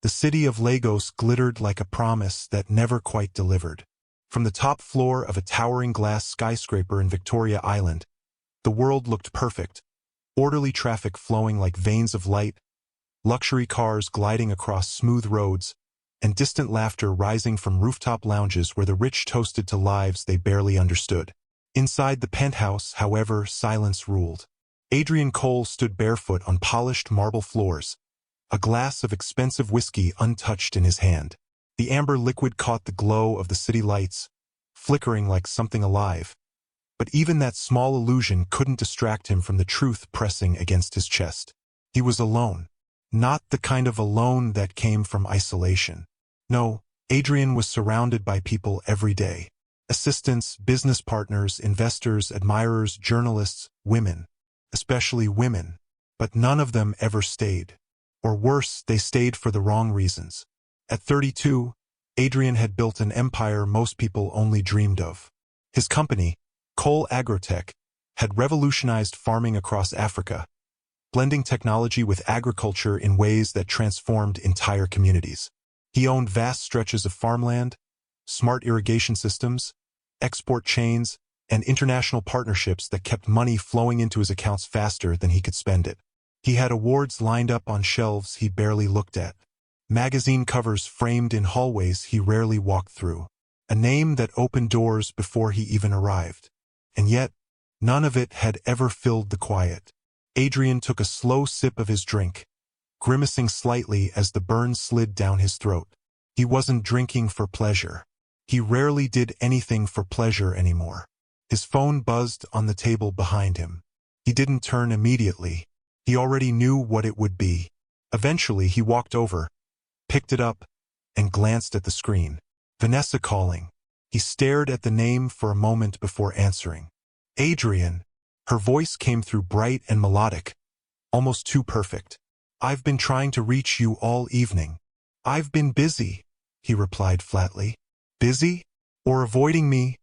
The city of Lagos glittered like a promise that never quite delivered. From the top floor of a towering glass skyscraper in Victoria Island, the world looked perfect, orderly traffic flowing like veins of light, luxury cars gliding across smooth roads, and distant laughter rising from rooftop lounges where the rich toasted to lives they barely understood. Inside the penthouse, however, silence ruled. Adrian Cole stood barefoot on polished marble floors, a glass of expensive whiskey untouched in his hand. The amber liquid caught the glow of the city lights, flickering like something alive. But even that small illusion couldn't distract him from the truth pressing against his chest. He was alone. Not the kind of alone that came from isolation. No, Adrian was surrounded by people every day. Assistants, business partners, investors, admirers, journalists, women. Especially women. But none of them ever stayed. Or worse, they stayed for the wrong reasons. At 32, Adrian had built an empire most people only dreamed of. His company, Cole Agrotech, had revolutionized farming across Africa, blending technology with agriculture in ways that transformed entire communities. He owned vast stretches of farmland, smart irrigation systems, export chains, and international partnerships that kept money flowing into his accounts faster than he could spend it. He had awards lined up on shelves he barely looked at, magazine covers framed in hallways he rarely walked through, a name that opened doors before he even arrived. And yet, none of it had ever filled the quiet. Adrian took a slow sip of his drink, grimacing slightly as the burn slid down his throat. He wasn't drinking for pleasure. He rarely did anything for pleasure anymore. His phone buzzed on the table behind him. He didn't turn immediately. He already knew what it would be. Eventually, he walked over, picked it up, and glanced at the screen. Vanessa calling. He stared at the name for a moment before answering. Adrian. Her voice came through bright and melodic, almost too perfect. I've been trying to reach you all evening. I've been busy, he replied flatly. Busy? Or avoiding me?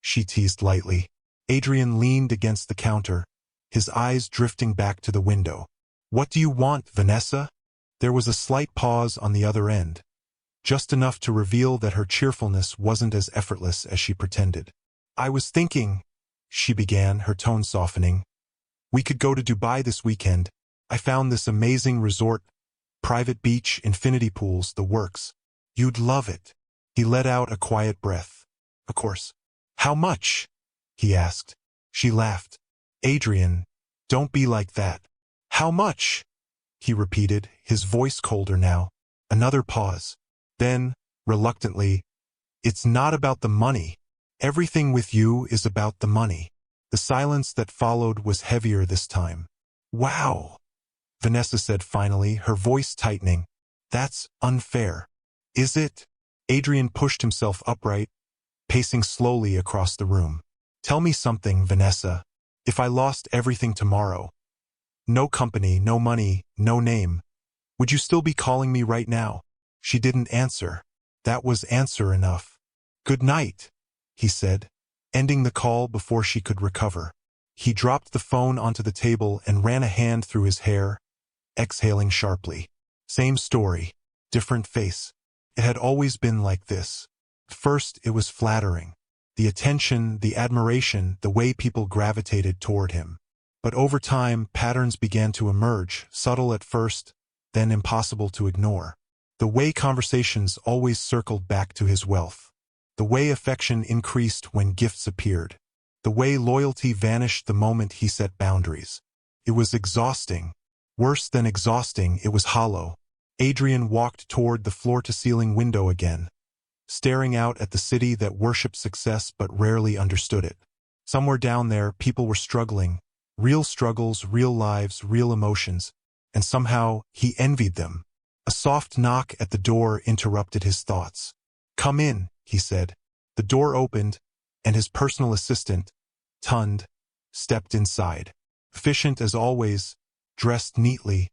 She teased lightly. Adrian leaned against the counter, his eyes drifting back to the window. What do you want, Vanessa? There was a slight pause on the other end, just enough to reveal that her cheerfulness wasn't as effortless as she pretended. I was thinking, she began, her tone softening. We could go to Dubai this weekend. I found this amazing resort, private beach, infinity pools, the works. You'd love it. He let out a quiet breath. Of course. How much? He asked. She laughed. Adrian, don't be like that. How much? He repeated, his voice colder now. Another pause. Then, reluctantly, it's not about the money. Everything with you is about the money. The silence that followed was heavier this time. Wow, Vanessa said finally, her voice tightening. That's unfair. Is it? Adrian pushed himself upright, pacing slowly across the room. Tell me something, Vanessa. If I lost everything tomorrow, no company, no money, no name, would you still be calling me right now? She didn't answer. That was answer enough. Good night, he said, ending the call before she could recover. He dropped the phone onto the table and ran a hand through his hair, exhaling sharply. Same story, different face. It had always been like this. First, it was flattering. The attention, the admiration, the way people gravitated toward him. But over time, patterns began to emerge, subtle at first, then impossible to ignore. The way conversations always circled back to his wealth. The way affection increased when gifts appeared. The way loyalty vanished the moment he set boundaries. It was exhausting. Worse than exhausting, it was hollow. Adrian walked toward the floor-to-ceiling window again, staring out at the city that worshipped success but rarely understood it. Somewhere down there, people were struggling. Real struggles, real lives, real emotions. And somehow, he envied them. A soft knock at the door interrupted his thoughts. Come in, he said. The door opened, and his personal assistant, Tund, stepped inside. Efficient as always, dressed neatly,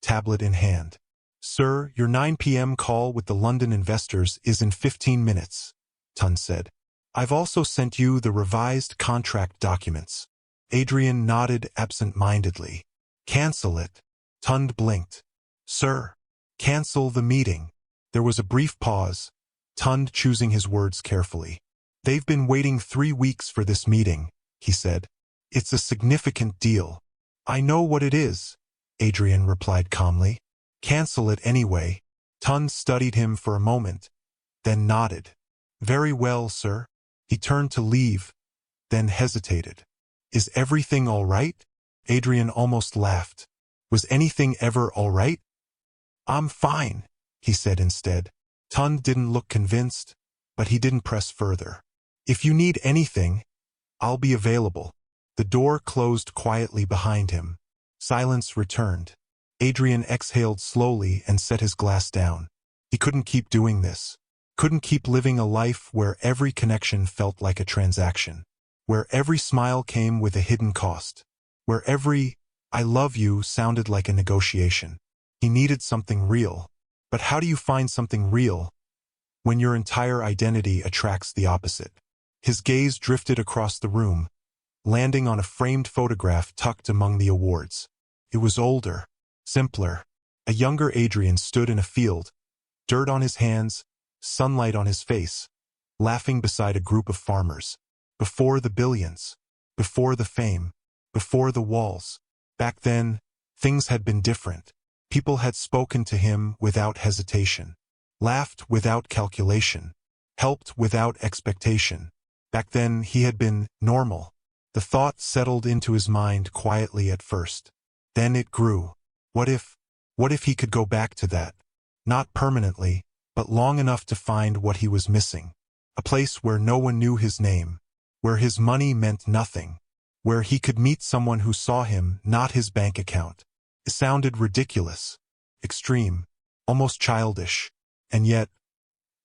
tablet in hand. Sir, your 9 p.m. call with the London investors is in 15 minutes, Tund said. I've also sent you the revised contract documents. Adrian nodded absent-mindedly. Cancel it. Tund blinked. Sir. Cancel the meeting. There was a brief pause, Tund choosing his words carefully. They've been waiting 3 weeks for this meeting, he said. It's a significant deal. I know what it is, Adrian replied calmly. Cancel it anyway. Tund studied him for a moment, then nodded. Very well, sir. He turned to leave, then hesitated. Is everything all right? Adrian almost laughed. Was anything ever all right? I'm fine, he said instead. Tund didn't look convinced, but he didn't press further. If you need anything, I'll be available. The door closed quietly behind him. Silence returned. Adrian exhaled slowly and set his glass down. He couldn't keep doing this. Couldn't keep living a life where every connection felt like a transaction. Where every smile came with a hidden cost. Where every "I love you" sounded like a negotiation. He needed something real. But how do you find something real when your entire identity attracts the opposite? His gaze drifted across the room, landing on a framed photograph tucked among the awards. It was older, simpler. A younger Adrian stood in a field, dirt on his hands, sunlight on his face, laughing beside a group of farmers. Before the billions, before the fame, before the walls. Back then, things had been different. People had spoken to him without hesitation, laughed without calculation, helped without expectation. Back then, he had been normal. The thought settled into his mind quietly at first. Then it grew. What if he could go back to that? Not permanently, but long enough to find what he was missing. A place where no one knew his name, where his money meant nothing, where he could meet someone who saw him, not his bank account. It sounded ridiculous, extreme, almost childish, and yet,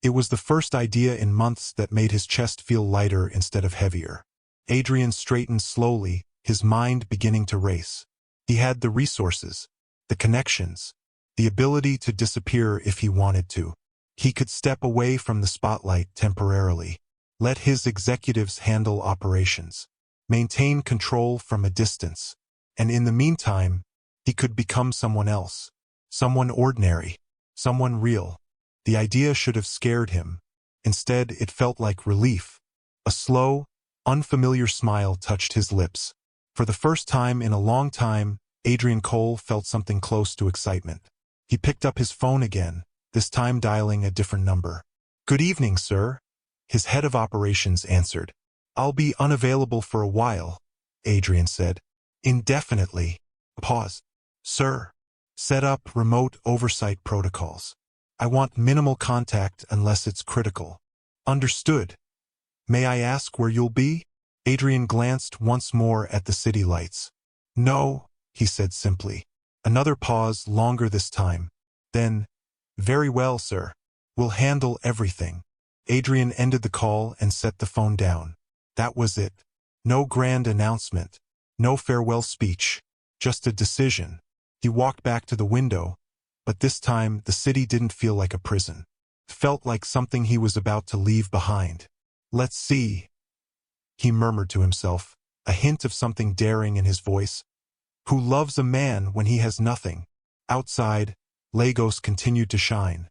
it was the first idea in months that made his chest feel lighter instead of heavier. Adrian straightened slowly, his mind beginning to race. He had the resources, the connections, the ability to disappear if he wanted to. He could step away from the spotlight temporarily, let his executives handle operations, maintain control from a distance, and in the meantime, he could become someone else, someone ordinary, someone real. The idea should have scared him. Instead, it felt like relief. A slow, unfamiliar smile touched his lips. For the first time in a long time, Adrian Cole felt something close to excitement. He picked up his phone again, this time dialing a different number. Good evening, sir, his head of operations answered. I'll be unavailable for a while, Adrian said. Indefinitely. Pause. Sir. Set up remote oversight protocols. I want minimal contact unless it's critical. Understood. May I ask where you'll be? Adrian glanced once more at the city lights. No, he said simply. Another pause, longer this time. Then, very well, sir. We'll handle everything. Adrian ended the call and set the phone down. That was it. No grand announcement. No farewell speech. Just a decision. He walked back to the window, but this time the city didn't feel like a prison. It felt like something he was about to leave behind. Let's see, he murmured to himself, a hint of something daring in his voice. Who loves a man when he has nothing? Outside, Lagos continued to shine,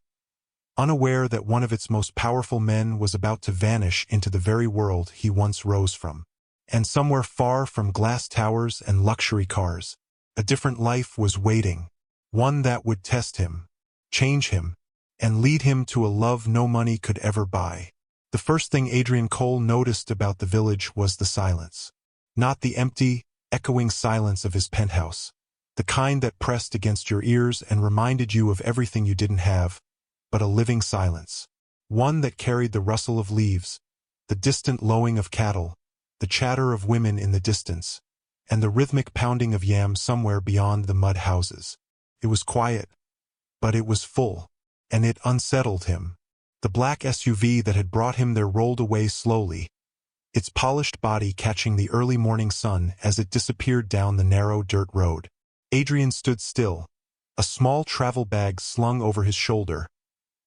unaware that one of its most powerful men was about to vanish into the very world he once rose from. And somewhere far from glass towers and luxury cars, a different life was waiting, one that would test him, change him, and lead him to a love no money could ever buy. The first thing Adrian Cole noticed about the village was the silence. Not the empty, echoing silence of his penthouse, the kind that pressed against your ears and reminded you of everything you didn't have, but a living silence. One that carried the rustle of leaves, the distant lowing of cattle, the chatter of women in the distance, and the rhythmic pounding of yams somewhere beyond the mud houses. It was quiet, but it was full, and it unsettled him. The black SUV that had brought him there rolled away slowly, its polished body catching the early morning sun as it disappeared down the narrow dirt road. Adrian stood still, a small travel bag slung over his shoulder,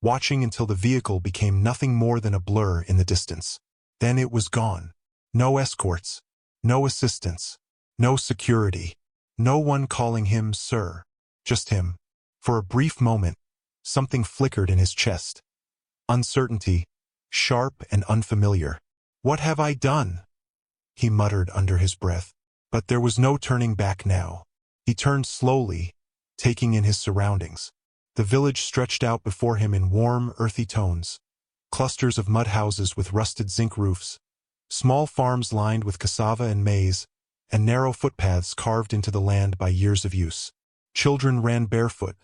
watching until the vehicle became nothing more than a blur in the distance. Then it was gone. No escorts, no assistance, no security, no one calling him sir. Just him. For a brief moment, Something flickered in his chest. Uncertainty, sharp and unfamiliar. "What have I done?" he muttered under his breath. But there was no turning back now. He turned slowly, taking in his surroundings. The village stretched out before him in warm, earthy tones. Clusters of mud houses with rusted zinc roofs, small farms lined with cassava and maize, and narrow footpaths carved into the land by years of use. Children ran barefoot,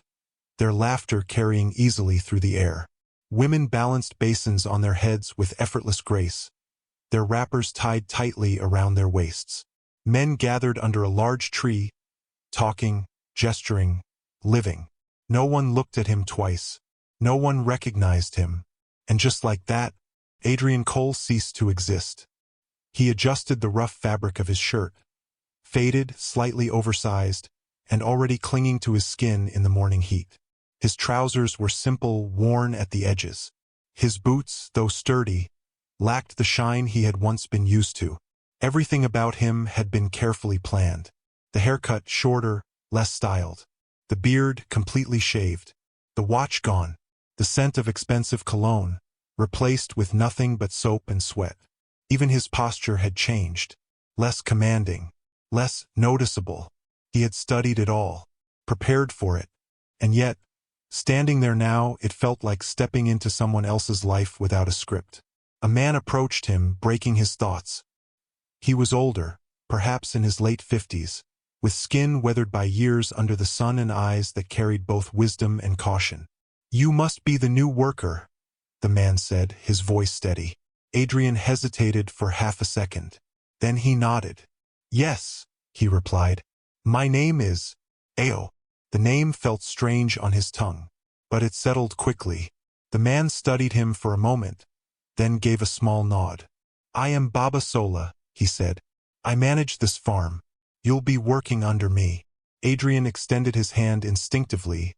their laughter carrying easily through the air. Women balanced basins on their heads with effortless grace, their wrappers tied tightly around their waists. Men gathered under a large tree, talking, gesturing, living. No one looked at him twice. No one recognized him. And just like that, Adrian Cole ceased to exist. He adjusted the rough fabric of his shirt, faded, slightly oversized, and already clinging to his skin in the morning heat. His trousers were simple, worn at the edges. His boots, though sturdy, lacked the shine he had once been used to. Everything about him had been carefully planned. The haircut shorter, less styled. The beard completely shaved. The watch gone. The scent of expensive cologne, replaced with nothing but soap and sweat. Even his posture had changed. Less commanding, less noticeable. He had studied it all, prepared for it. And yet, standing there now, it felt like stepping into someone else's life without a script. A man approached him, breaking his thoughts. He was older, perhaps in his late 50s, with skin weathered by years under the sun and eyes that carried both wisdom and caution. "You must be the new worker," the man said, his voice steady. Adrian hesitated for half a second. Then he nodded. "Yes," he replied. "My name is Ao." The name felt strange on his tongue, but it settled quickly. The man studied him for a moment, then gave a small nod. "I am Baba Sola," he said. "I manage this farm. You'll be working under me." Adrian extended his hand instinctively,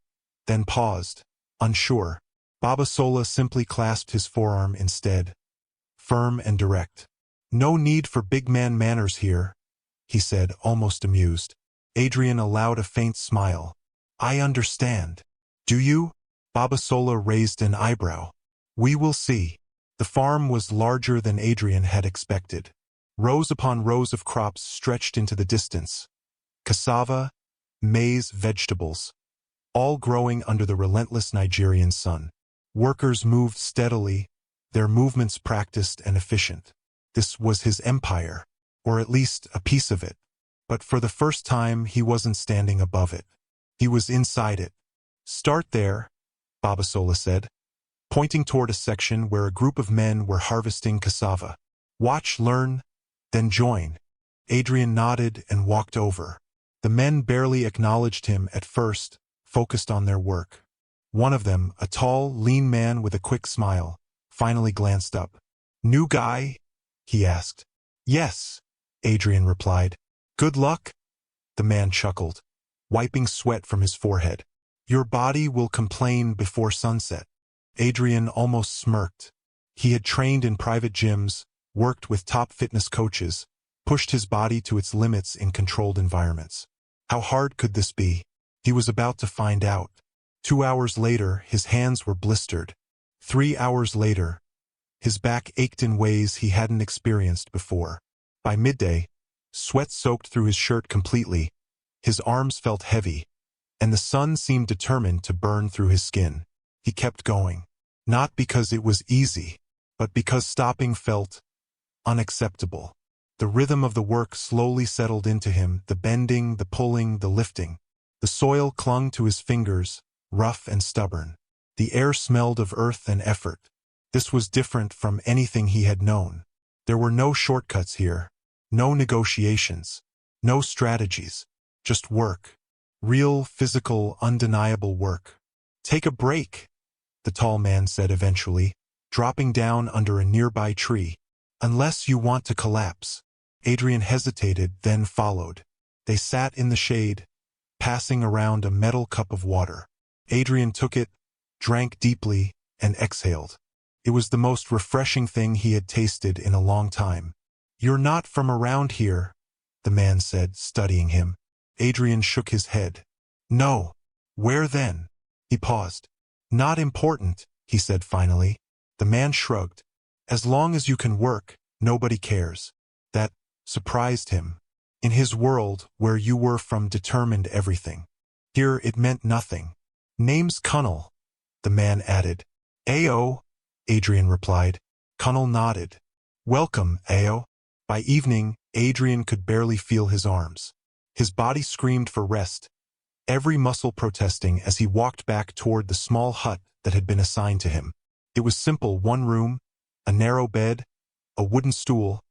then paused, unsure. Baba Sola simply clasped his forearm instead, firm and direct. "No need for big man manners here," he said, almost amused. Adrian allowed a faint smile. "I understand." "Do you?" Baba Sola raised an eyebrow. "We will see." The farm was larger than Adrian had expected. Rows upon rows of crops stretched into the distance. Cassava, maize, vegetables, all growing under the relentless Nigerian sun. Workers moved steadily, their movements practiced and efficient. This was his empire, or at least a piece of it. But for the first time, he wasn't standing above it. He was inside it. "Start there," Baba Sola said, pointing toward a section where a group of men were harvesting cassava. "Watch, learn, then join." Adrian nodded and walked over. The men barely acknowledged him at first, focused on their work. One of them, a tall, lean man with a quick smile, finally glanced up. "New guy?" he asked. "Yes," Adrian replied. "Good luck?" The man chuckled, wiping sweat from his forehead. "Your body will complain before sunset." Adrian almost smirked. He had trained in private gyms, worked with top fitness coaches, pushed his body to its limits in controlled environments. How hard could this be? He was about to find out. 2 hours later, his hands were blistered. 3 hours later, his back ached in ways he hadn't experienced before. By midday, sweat soaked through his shirt completely. His arms felt heavy, and the sun seemed determined to burn through his skin. He kept going, not because it was easy, but because stopping felt unacceptable. The rhythm of the work slowly settled into him, the bending, the pulling, the lifting. The soil clung to his fingers, rough and stubborn. The air smelled of earth and effort. This was different from anything he had known. There were no shortcuts here, no negotiations, no strategies, just work. Real, physical, undeniable work. "Take a break," the tall man said eventually, dropping down under a nearby tree. "Unless you want to collapse." Adrian hesitated, then followed. They sat in the shade, passing around a metal cup of water. Adrian took it, drank deeply, and exhaled. It was the most refreshing thing he had tasted in a long time. "You're not from around here," the man said, studying him. Adrian shook his head. "No. Where then?" He paused. Not important, he said finally. The man shrugged. As long as you can work, nobody cares. That surprised him. In his world, where you were from determined everything. Here it meant nothing. Name's Cunnel, the man added. Ayo, Adrian replied. Cunnel nodded. Welcome, Ayo. By evening, Adrian could barely feel his arms. His body screamed for rest, every muscle protesting as he walked back toward the small hut that had been assigned to him. It was simple: one room, a narrow bed, a wooden stool,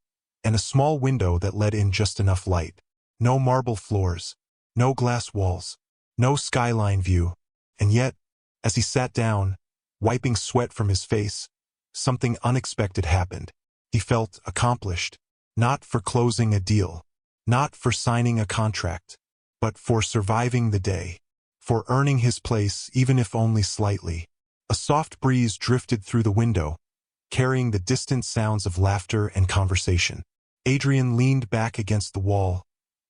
and a small window that let in just enough light. No marble floors, no glass walls, no skyline view. And yet, as he sat down, wiping sweat from his face, something unexpected happened. He felt accomplished, not for closing a deal, not for signing a contract, but for surviving the day, for earning his place even if only slightly. A soft breeze drifted through the window, carrying the distant sounds of laughter and conversation. Adrian leaned back against the wall,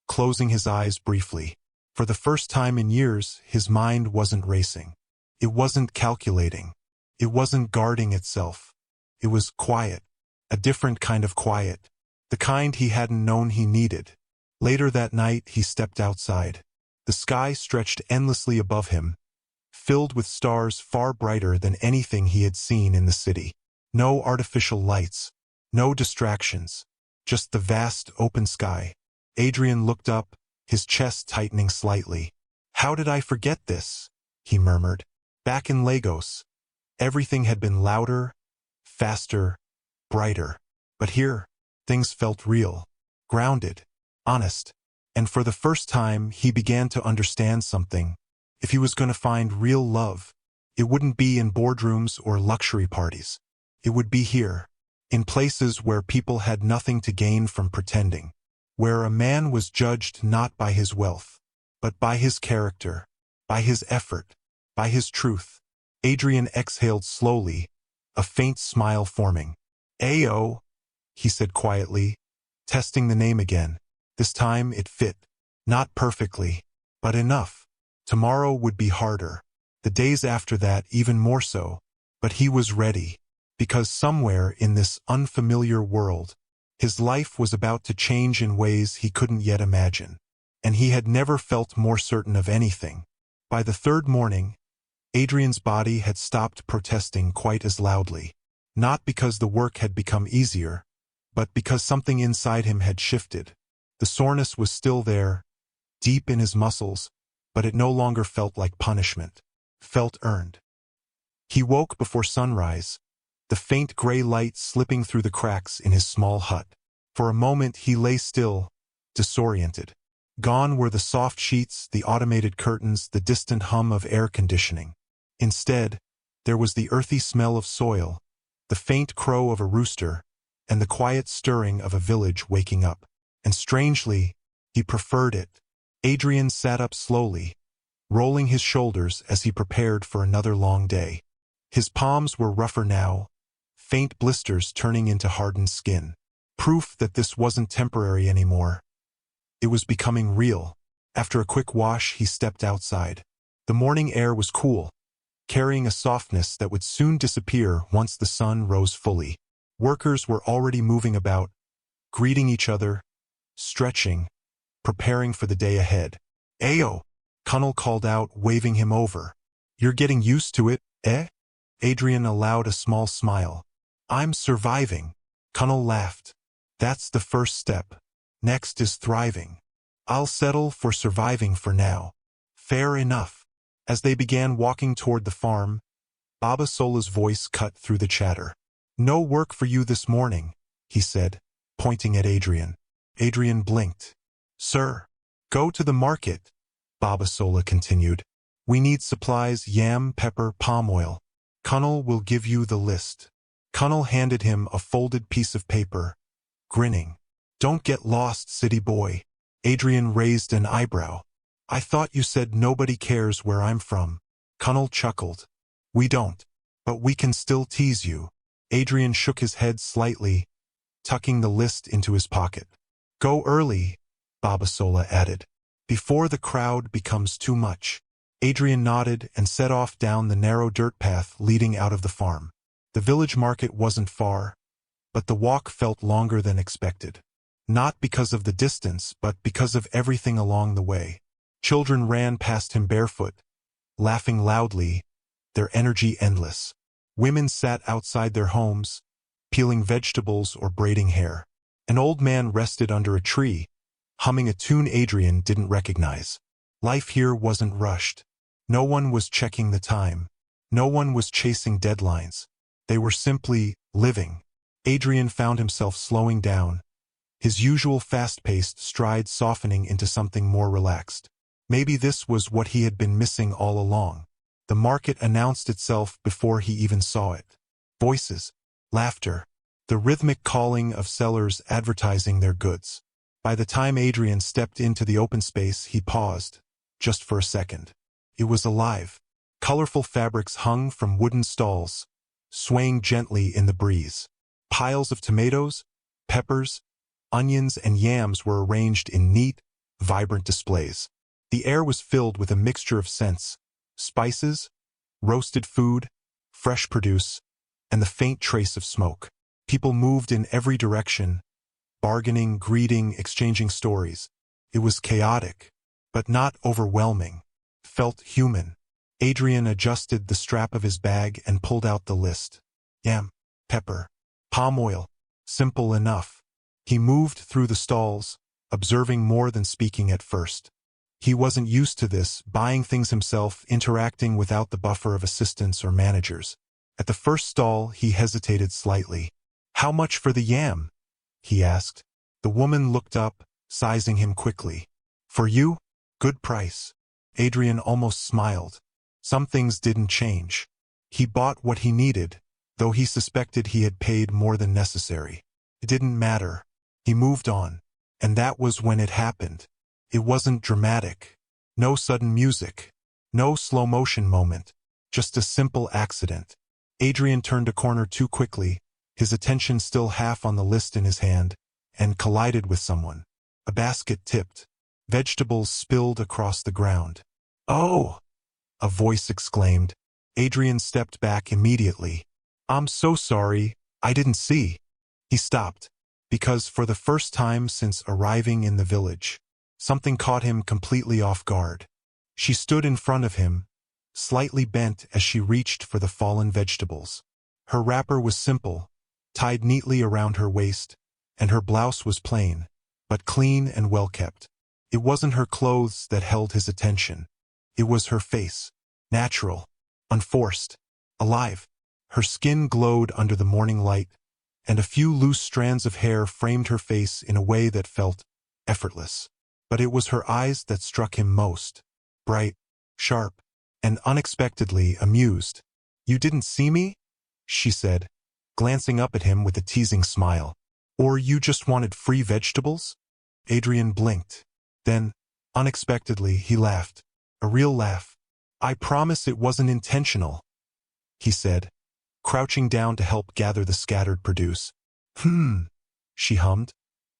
closing his eyes briefly. For the first time in years, his mind wasn't racing. It wasn't calculating. It wasn't guarding itself. It was quiet, a different kind of quiet, the kind he hadn't known he needed. Later that night, he stepped outside. The sky stretched endlessly above him, filled with stars far brighter than anything he had seen in the city. No artificial lights, no distractions, just the vast open sky. Adrian looked up, his chest tightening slightly. How did I forget this? He murmured. Back in Lagos, everything had been louder, faster, brighter. But here, things felt real, grounded, honest. And for the first time, he began to understand something. If he was going to find real love, it wouldn't be in boardrooms or luxury parties. It would be here, in places where people had nothing to gain from pretending, where a man was judged not by his wealth, but by his character, by his effort, by his truth. Adrian exhaled slowly, a faint smile forming. Ayo, he said quietly, testing the name again. This time it fit. Not perfectly, but enough. Tomorrow would be harder. The days after that even more so. But he was ready, because somewhere in this unfamiliar world, his life was about to change in ways he couldn't yet imagine. And he had never felt more certain of anything. By the third morning, Adrian's body had stopped protesting quite as loudly. Not because the work had become easier, but because something inside him had shifted. The soreness was still there, deep in his muscles, but it no longer felt like punishment. Felt earned. He woke before sunrise, the faint gray light slipping through the cracks in his small hut. For a moment he lay still, disoriented. Gone were the soft sheets, the automated curtains, the distant hum of air conditioning. Instead, there was the earthy smell of soil, the faint crow of a rooster, and the quiet stirring of a village waking up. And strangely, he preferred it. Adrian sat up slowly, rolling his shoulders as he prepared for another long day. His palms were rougher now, faint blisters turning into hardened skin. Proof that this wasn't temporary anymore. It was becoming real. After a quick wash, he stepped outside. The morning air was cool, carrying a softness that would soon disappear once the sun rose fully. Workers were already moving about, greeting each other, stretching, preparing for the day ahead. Ayo, Cunnel called out, waving him over. You're getting used to it, eh? Adrian allowed a small smile. I'm surviving. Cunnel laughed. That's the first step. Next is thriving. I'll settle for surviving for now. Fair enough. As they began walking toward the farm, Baba Sola's voice cut through the chatter. No work for you this morning, he said, pointing at Adrian. Adrian blinked. Sir, go to the market, Baba Sola continued. We need supplies: yam, pepper, palm oil. Cunnel will give you the list. Cunnel handed him a folded piece of paper, grinning. Don't get lost, city boy. Adrian raised an eyebrow. I thought you said nobody cares where I'm from. Cunnel chuckled. We don't, but we can still tease you. Adrian shook his head slightly, tucking the list into his pocket. Go early, Baba Sola added, before the crowd becomes too much. Adrian nodded and set off down the narrow dirt path leading out of the farm. The village market wasn't far, but the walk felt longer than expected. Not because of the distance, but because of everything along the way. Children ran past him barefoot, laughing loudly, their energy endless. Women sat outside their homes, peeling vegetables or braiding hair. An old man rested under a tree, humming a tune Adrian didn't recognize. Life here wasn't rushed. No one was checking the time. No one was chasing deadlines. They were simply living. Adrian found himself slowing down, his usual fast-paced stride softening into something more relaxed. Maybe this was what he had been missing all along. The market announced itself before he even saw it. Voices, laughter, the rhythmic calling of sellers advertising their goods. By the time Adrian stepped into the open space, he paused, just for a second. It was alive. Colorful fabrics hung from wooden stalls, swaying gently in the breeze. Piles of tomatoes, peppers, onions, and yams were arranged in neat, vibrant displays. The air was filled with a mixture of scents, spices, roasted food, fresh produce, and the faint trace of smoke. People moved in every direction, bargaining, greeting, exchanging stories. It was chaotic, but not overwhelming. Felt human. Adrian adjusted the strap of his bag and pulled out the list. Yam, pepper, palm oil. Simple enough. He moved through the stalls, observing more than speaking at first. He wasn't used to this, buying things himself, interacting without the buffer of assistants or managers. At the first stall, he hesitated slightly. "How much for the yam?" he asked. The woman looked up, sizing him quickly. "For you? Good price." Adrian almost smiled. Some things didn't change. He bought what he needed, though he suspected he had paid more than necessary. It didn't matter. He moved on. And that was when it happened. It wasn't dramatic. No sudden music. No slow-motion moment. Just a simple accident. Adrian turned a corner too quickly, his attention still half on the list in his hand, and collided with someone. A basket tipped. Vegetables spilled across the ground. "Oh!" a voice exclaimed. Adrian stepped back immediately. "I'm so sorry, I didn't see." He stopped, because for the first time since arriving in the village, something caught him completely off guard. She stood in front of him, slightly bent as she reached for the fallen vegetables. Her wrapper was simple, tied neatly around her waist, and her blouse was plain, but clean and well-kept. It wasn't her clothes that held his attention. It was her face, natural, unforced, alive. Her skin glowed under the morning light, and a few loose strands of hair framed her face in a way that felt effortless. But it was her eyes that struck him most. Bright, sharp, and unexpectedly amused. "You didn't see me?" she said, glancing up at him with a teasing smile. "Or you just wanted free vegetables?" Adrian blinked. Then, unexpectedly, he laughed. A real laugh. "I promise it wasn't intentional," he said, crouching down to help gather the scattered produce. She hummed,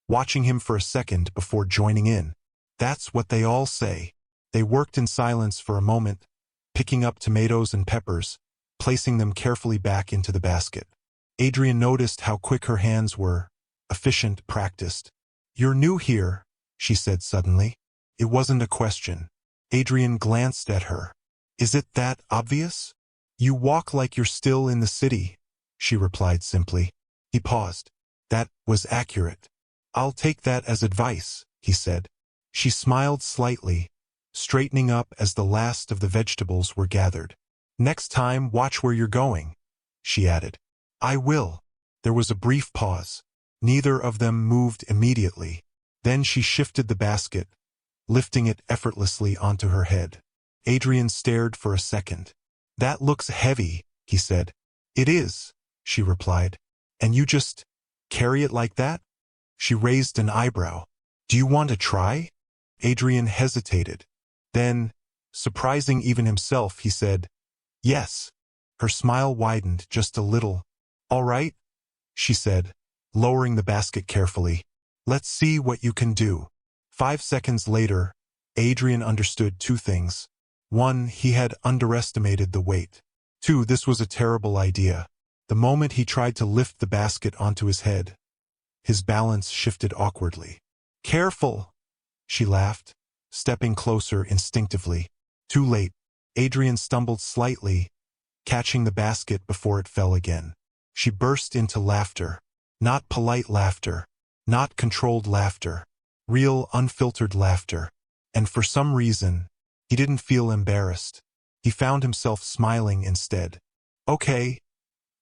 watching him for a second before joining in. "That's what they all say." They worked in silence for a moment, picking up tomatoes and peppers, placing them carefully back into the basket. Adrian noticed how quick her hands were, efficient, practiced. "You're new here," she said suddenly. It wasn't a question. Adrian glanced at her. "Is it that obvious?" "You walk like you're still in the city," she replied simply. He paused. That was accurate. "I'll take that as advice," he said. She smiled slightly, straightening up as the last of the vegetables were gathered. "Next time, watch where you're going," she added. "I will." There was a brief pause. Neither of them moved immediately. Then she shifted the basket, lifting it effortlessly onto her head. Adrian stared for a second. "That looks heavy," he said. "It is," she replied. "And you just carry it like that?" She raised an eyebrow. "Do you want to try?" Adrian hesitated. Then, surprising even himself, he said, "Yes." Her smile widened just a little. "All right," she said, lowering the basket carefully. "Let's see what you can do." 5 seconds later, Adrian understood two things. 1. He had underestimated the weight. 2. This was a terrible idea. The moment he tried to lift the basket onto his head, his balance shifted awkwardly. "Careful," she laughed, stepping closer instinctively. Too late. Adrian stumbled slightly, catching the basket before it fell again. She burst into laughter. Not polite laughter. Not controlled laughter. Real, unfiltered laughter. And for some reason, he didn't feel embarrassed. He found himself smiling instead. "Okay,"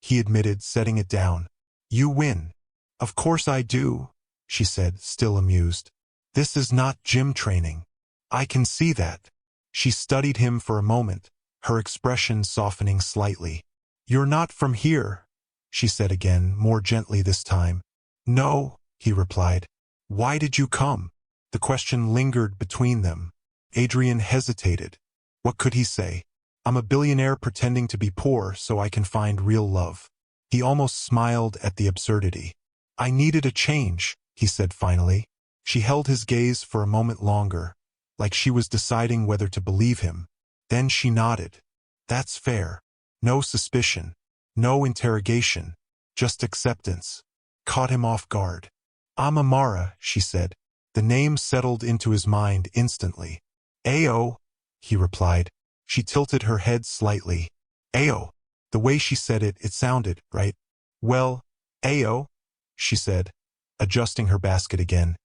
he admitted, setting it down. "You win." "Of course I do," she said, still amused. "This is not gym training. I can see that." She studied him for a moment, her expression softening slightly. "You're not from here," she said again, more gently this time. "No," he replied. "Why did you come?" The question lingered between them. Adrian hesitated. What could he say? "I'm a billionaire pretending to be poor so I can find real love." He almost smiled at the absurdity. "I needed a change," he said finally. She held his gaze for a moment longer, like she was deciding whether to believe him. Then she nodded. "That's fair." No suspicion. No interrogation. Just acceptance. Caught him off guard. "I'm Amara," she said. The name settled into his mind instantly. "Ayo," he replied. She tilted her head slightly. "Ayo." The way she said it, it sounded right. "Well, Ayo," she said, adjusting her basket again.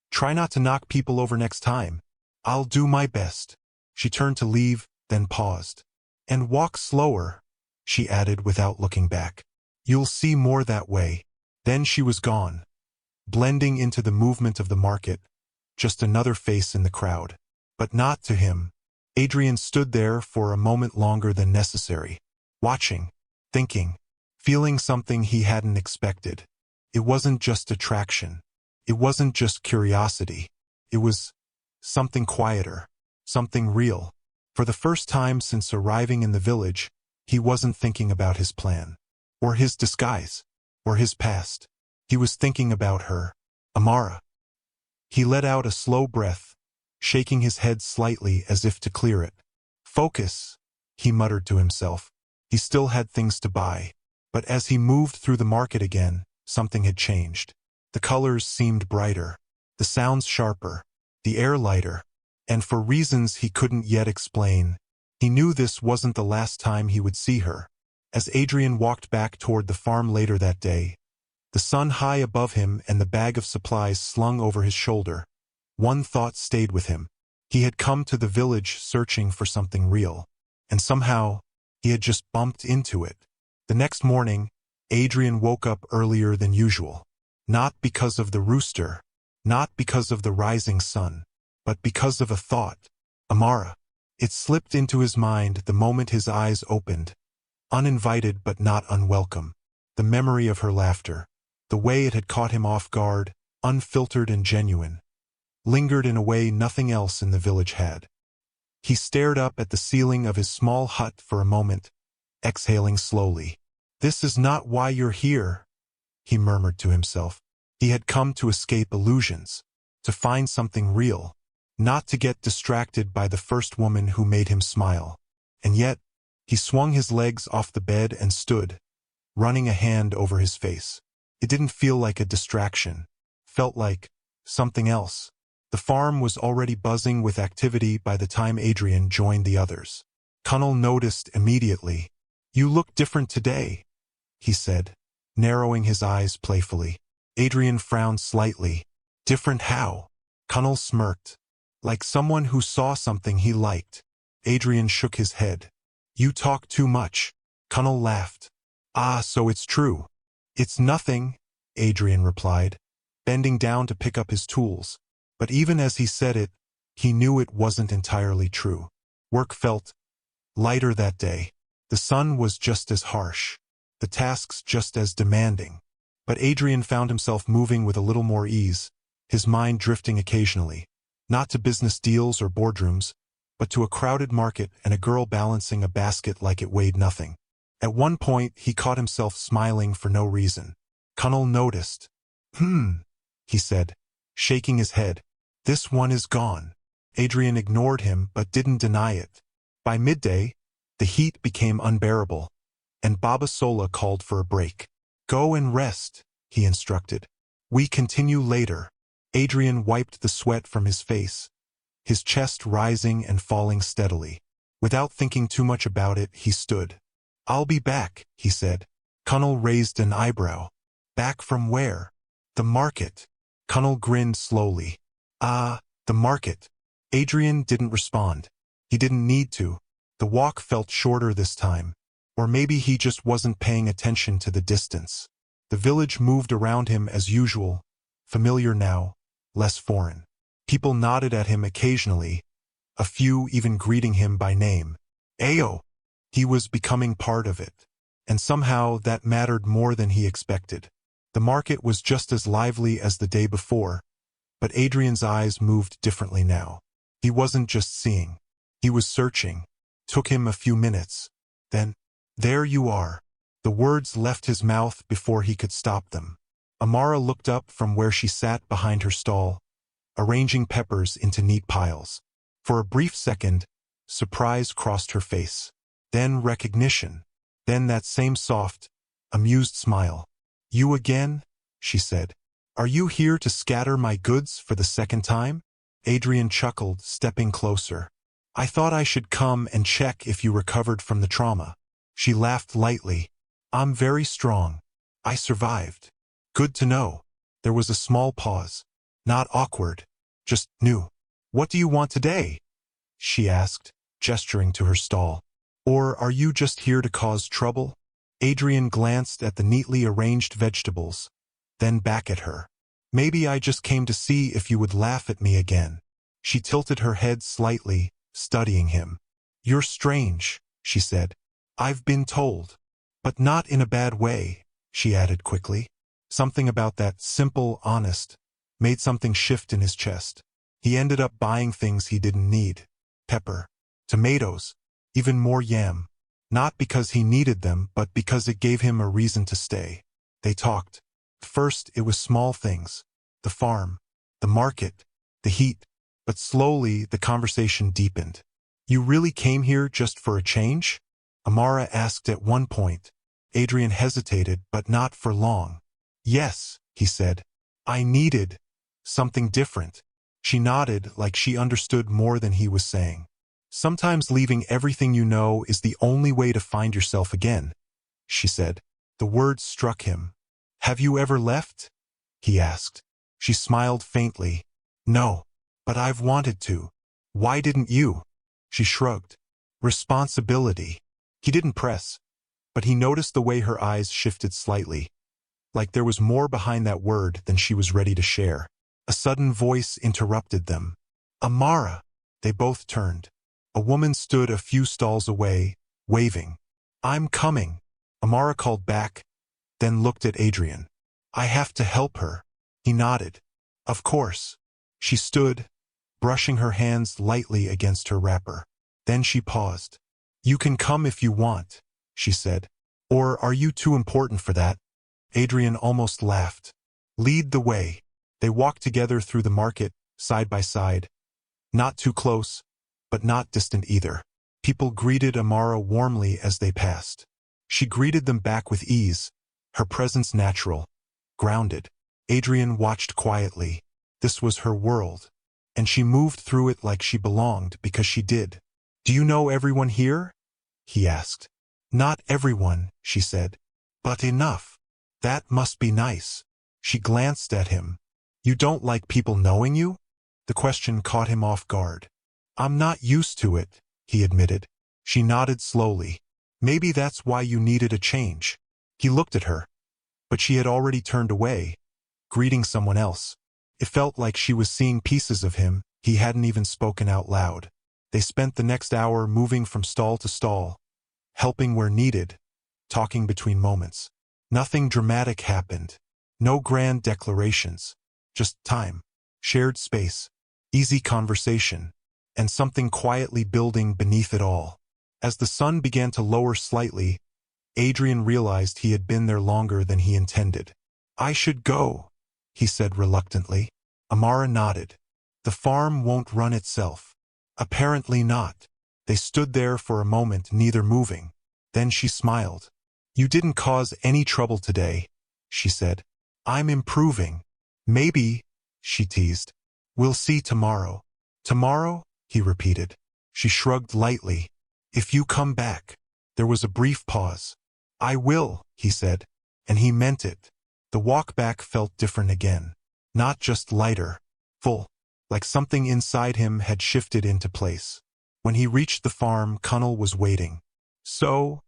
"Try not to knock people over next time." "I'll do my best." She turned to leave, then paused. "And walk slower," she added without looking back. "You'll see more that way." Then she was gone, blending into the movement of the market, just another face in the crowd. But not to him. Adrian stood there for a moment longer than necessary, watching, thinking, feeling something he hadn't expected. It wasn't just attraction. It wasn't just curiosity. It was something quieter, something real. For the first time since arriving in the village, he wasn't thinking about his plan, or his disguise, or his past. He was thinking about her, Amara. He let out a slow breath, shaking his head slightly as if to clear it. "Focus," he muttered to himself. He still had things to buy. But as he moved through the market again, something had changed. The colors seemed brighter, the sounds sharper, the air lighter, and for reasons he couldn't yet explain, he knew this wasn't the last time he would see her. As Adrian walked back toward the farm later that day, the sun high above him and the bag of supplies slung over his shoulder, one thought stayed with him. He had come to the village searching for something real, and somehow he had just bumped into it. The next morning, Adrian woke up earlier than usual. Not because of the rooster, not because of the rising sun, but because of a thought. Amara. It slipped into his mind the moment his eyes opened, uninvited but not unwelcome. The memory of her laughter, the way it had caught him off guard, unfiltered and genuine, lingered in a way nothing else in the village had. He stared up at the ceiling of his small hut for a moment, exhaling slowly. "This is not why you're here," he murmured to himself. He had come to escape illusions, to find something real, not to get distracted by the first woman who made him smile. And yet, he swung his legs off the bed and stood, running a hand over his face. It didn't feel like a distraction. Felt like something else. The farm was already buzzing with activity by the time Adrian joined the others. Connell noticed immediately. "You look different today," he said, narrowing his eyes playfully. Adrian frowned slightly. "Different how?" Connell smirked. "Like someone who saw something he liked." Adrian shook his head. "You talk too much." Connell laughed. "Ah, so it's true." "It's nothing," Adrian replied, bending down to pick up his tools. But even as he said it, he knew it wasn't entirely true. Work felt lighter that day. The sun was just as harsh, the tasks just as demanding. But Adrian found himself moving with a little more ease, his mind drifting occasionally, not to business deals or boardrooms, but to a crowded market and a girl balancing a basket like it weighed nothing. At one point, he caught himself smiling for no reason. Connell noticed. He said, shaking his head. "This one is gone." Adrian ignored him but didn't deny it. By midday, the heat became unbearable, and Baba Sola called for a break. "Go and rest," he instructed. "We continue later." Adrian wiped the sweat from his face, his chest rising and falling steadily. Without thinking too much about it, he stood. "I'll be back," he said. Kunnel raised an eyebrow. "Back from where?" "The market." Kunnel grinned slowly. "Ah, the market." Adrian didn't respond. He didn't need to. The walk felt shorter this time. Or maybe he just wasn't paying attention to the distance. The village moved around him as usual, familiar now, less foreign. People nodded at him occasionally, a few even greeting him by name. Ayo! He was becoming part of it. And somehow that mattered more than he expected. The market was just as lively as the day before, but Adrian's eyes moved differently now. He wasn't just seeing. He was searching. Took him a few minutes. Then, "There you are." The words left his mouth before he could stop them. Amara looked up from where she sat behind her stall, arranging peppers into neat piles. For a brief second, surprise crossed her face. Then recognition. Then that same soft, amused smile. "You again?" she said. "Are you here to scatter my goods for the second time?" Adrian chuckled, stepping closer. "I thought I should come and check if you recovered from the trauma." She laughed lightly. "I'm very strong. I survived." "Good to know." There was a small pause. Not awkward, just new. "What do you want today?" she asked, gesturing to her stall. "Or are you just here to cause trouble?" Adrian glanced at the neatly arranged vegetables, then back at her. "Maybe I just came to see if you would laugh at me again." She tilted her head slightly, studying him. "You're strange," she said. "I've been told. But not in a bad way," she added quickly. Something about that simple, honest, made something shift in his chest. He ended up buying things he didn't need. Pepper, tomatoes, even more yam. Not because he needed them, but because it gave him a reason to stay. They talked. First, it was small things. The farm, the market, the heat. But slowly, the conversation deepened. "You really came here just for a change?" Amara asked at one point. Adrian hesitated, but not for long. "Yes," he said. "I needed something different." She nodded like she understood more than he was saying. "Sometimes leaving everything you know is the only way to find yourself again," she said. The words struck him. "Have you ever left?" he asked. She smiled faintly. "No, but I've wanted to." "Why didn't you?" She shrugged. "Responsibility." He didn't press, but he noticed the way her eyes shifted slightly, like there was more behind that word than she was ready to share. A sudden voice interrupted them. "Amara!" They both turned. A woman stood a few stalls away, waving. "I'm coming," Amara called back, then looked at Adrian. "I have to help her." He nodded. "Of course." She stood, brushing her hands lightly against her wrapper. Then she paused. "You can come if you want," she said. "Or are you too important for that?" Adrian almost laughed. "Lead the way." They walked together through the market, side by side. Not too close, but not distant either. People greeted Amara warmly as they passed. She greeted them back with ease, her presence natural, grounded. Adrian watched quietly. This was her world, and she moved through it like she belonged because she did. "Do you know everyone here?" he asked. "Not everyone," she said. "But enough." "That must be nice." She glanced at him. "You don't like people knowing you?" The question caught him off guard. "I'm not used to it," he admitted. She nodded slowly. "Maybe that's why you needed a change." He looked at her, but she had already turned away, greeting someone else. It felt like she was seeing pieces of him he hadn't even spoken out loud. They spent the next hour moving from stall to stall, helping where needed, talking between moments. Nothing dramatic happened. No grand declarations. Just time, shared space, easy conversation, and something quietly building beneath it all. As the sun began to lower slightly, Adrian realized he had been there longer than he intended. "I should go," he said reluctantly. Amara nodded. "The farm won't run itself." "Apparently not." They stood there for a moment, neither moving. Then she smiled. "You didn't cause any trouble today," she said. "I'm improving." "Maybe," she teased. "We'll see tomorrow." "Tomorrow?" he repeated. She shrugged lightly. "If you come back." There was a brief pause. "I will," he said, and he meant it. The walk back felt different again. Not just lighter, full, like something inside him had shifted into place. When he reached the farm, Connell was waiting. "So?"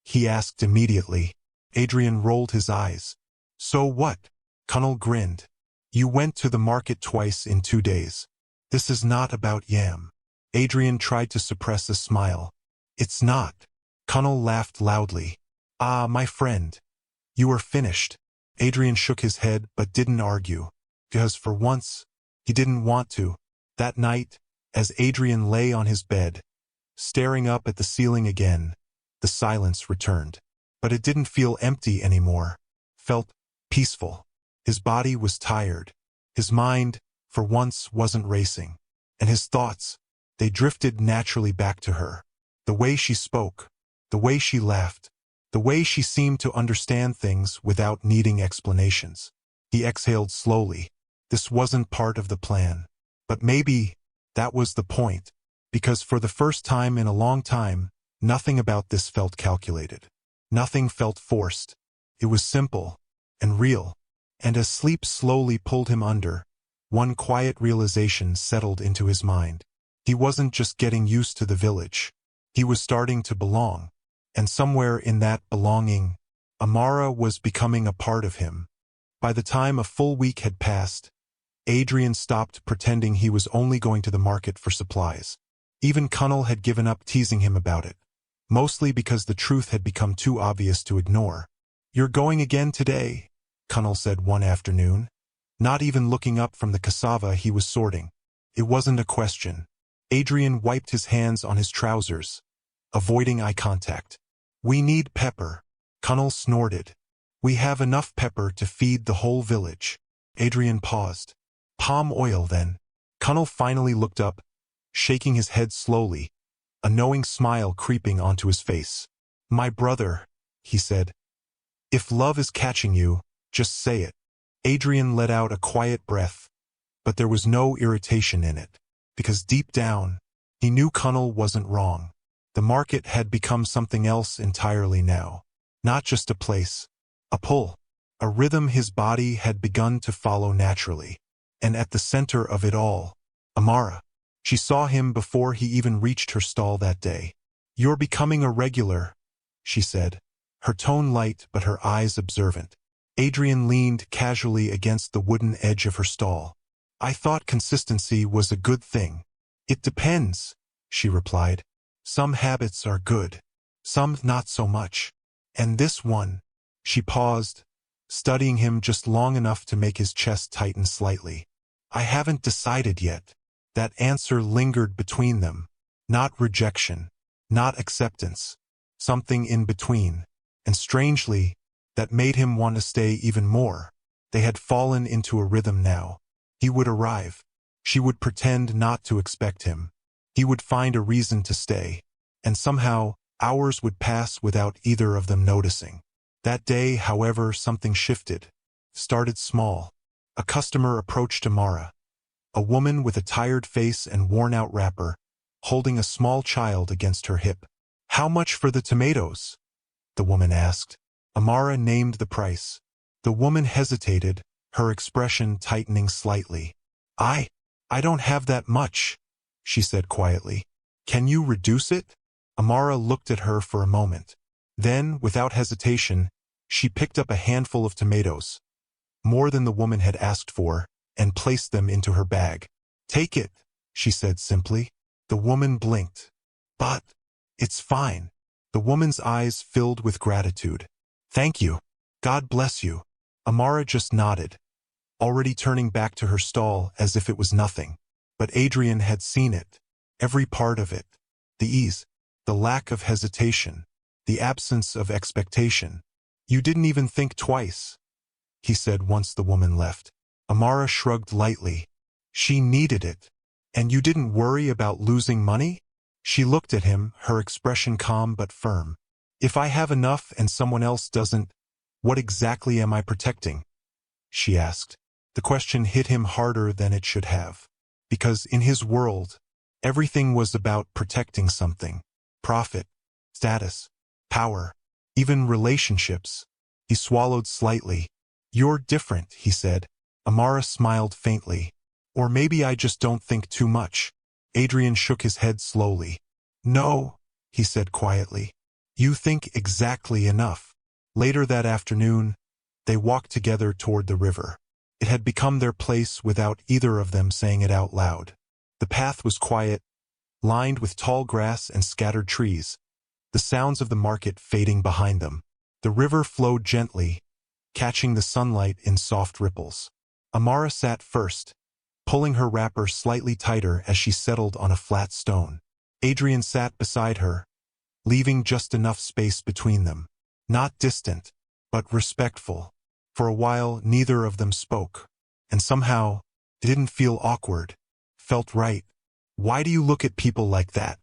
he asked immediately. Adrian rolled his eyes. "So what?" Connell grinned. "You went to the market twice in 2 days. This is not about Yam." Adrian tried to suppress a smile. "It's not." Connell laughed loudly. "Ah, my friend. You are finished." Adrian shook his head but didn't argue. Because for once, he didn't want to. That night, as Adrian lay on his bed, staring up at the ceiling again, the silence returned. But it didn't feel empty anymore. Felt peaceful. His body was tired. His mind, for once, wasn't racing. And his thoughts, they drifted naturally back to her. The way she spoke, the way she laughed, the way she seemed to understand things without needing explanations. He exhaled slowly. This wasn't part of the plan. But maybe that was the point, because for the first time in a long time, nothing about this felt calculated. Nothing felt forced. It was simple and real. And as sleep slowly pulled him under, one quiet realization settled into his mind. He wasn't just getting used to the village. He was starting to belong. And somewhere in that belonging, Amara was becoming a part of him. By the time a full week had passed, Adrian stopped pretending he was only going to the market for supplies. Even Connell had given up teasing him about it, mostly because the truth had become too obvious to ignore. "You're going again today," Connell said one afternoon, not even looking up from the cassava he was sorting. It wasn't a question. Adrian wiped his hands on his trousers, avoiding eye contact. "We need pepper," Connell snorted. "We have enough pepper to feed the whole village." Adrian paused. "Palm oil, then." Connell finally looked up, shaking his head slowly, a knowing smile creeping onto his face. "My brother," he said. "If love is catching you, just say it." Adrian let out a quiet breath, but there was no irritation in it, because deep down, he knew Connell wasn't wrong. The market had become something else entirely now. Not just a place, a pull, a rhythm his body had begun to follow naturally. And at the center of it all, Amara. She saw him before he even reached her stall that day. "You're becoming a regular," she said, her tone light but her eyes observant. Adrian leaned casually against the wooden edge of her stall. "I thought consistency was a good thing." "It depends," she replied. "Some habits are good, some not so much. And this one." She paused, studying him just long enough to make his chest tighten slightly. "I haven't decided yet." That answer lingered between them. Not rejection, not acceptance, something in between. And strangely, that made him want to stay even more. They had fallen into a rhythm now. He would arrive. She would pretend not to expect him. He would find a reason to stay. And somehow, hours would pass without either of them noticing. That day, however, something shifted. Started small. A customer approached Amara. A woman with a tired face and worn-out wrapper, holding a small child against her hip. "How much for the tomatoes?" the woman asked. Amara named the price. The woman hesitated, her expression tightening slightly. I don't have that much," she said quietly. "Can you reduce it?" Amara looked at her for a moment. Then, without hesitation, she picked up a handful of tomatoes, more than the woman had asked for, and placed them into her bag. "Take it," she said simply. The woman blinked. "But it's fine." The woman's eyes filled with gratitude. "Thank you. God bless you." Amara just nodded, already turning back to her stall as if it was nothing. But Adrian had seen it, every part of it. The ease, the lack of hesitation, the absence of expectation. "You didn't even think twice," he said once the woman left. Amara shrugged lightly. She needed it. "And you didn't worry about losing money?" She looked at him, her expression calm but firm. If I have enough and someone else doesn't, what exactly am I protecting? She asked. The question hit him harder than it should have. Because in his world, everything was about protecting something. Profit, status, power, even relationships. He swallowed slightly. You're different, he said. Amara smiled faintly. Or maybe I just don't think too much. Adrian shook his head slowly. No, he said quietly. You think exactly enough. Later that afternoon, they walked together toward the river. It had become their place without either of them saying it out loud. The path was quiet, lined with tall grass and scattered trees, the sounds of the market fading behind them. The river flowed gently, catching the sunlight in soft ripples. Amara sat first, pulling her wrapper slightly tighter as she settled on a flat stone. Adrian sat beside her, leaving just enough space between them. Not distant, but respectful. For a while, neither of them spoke. And somehow, it didn't feel awkward. Felt right. Why do you look at people like that?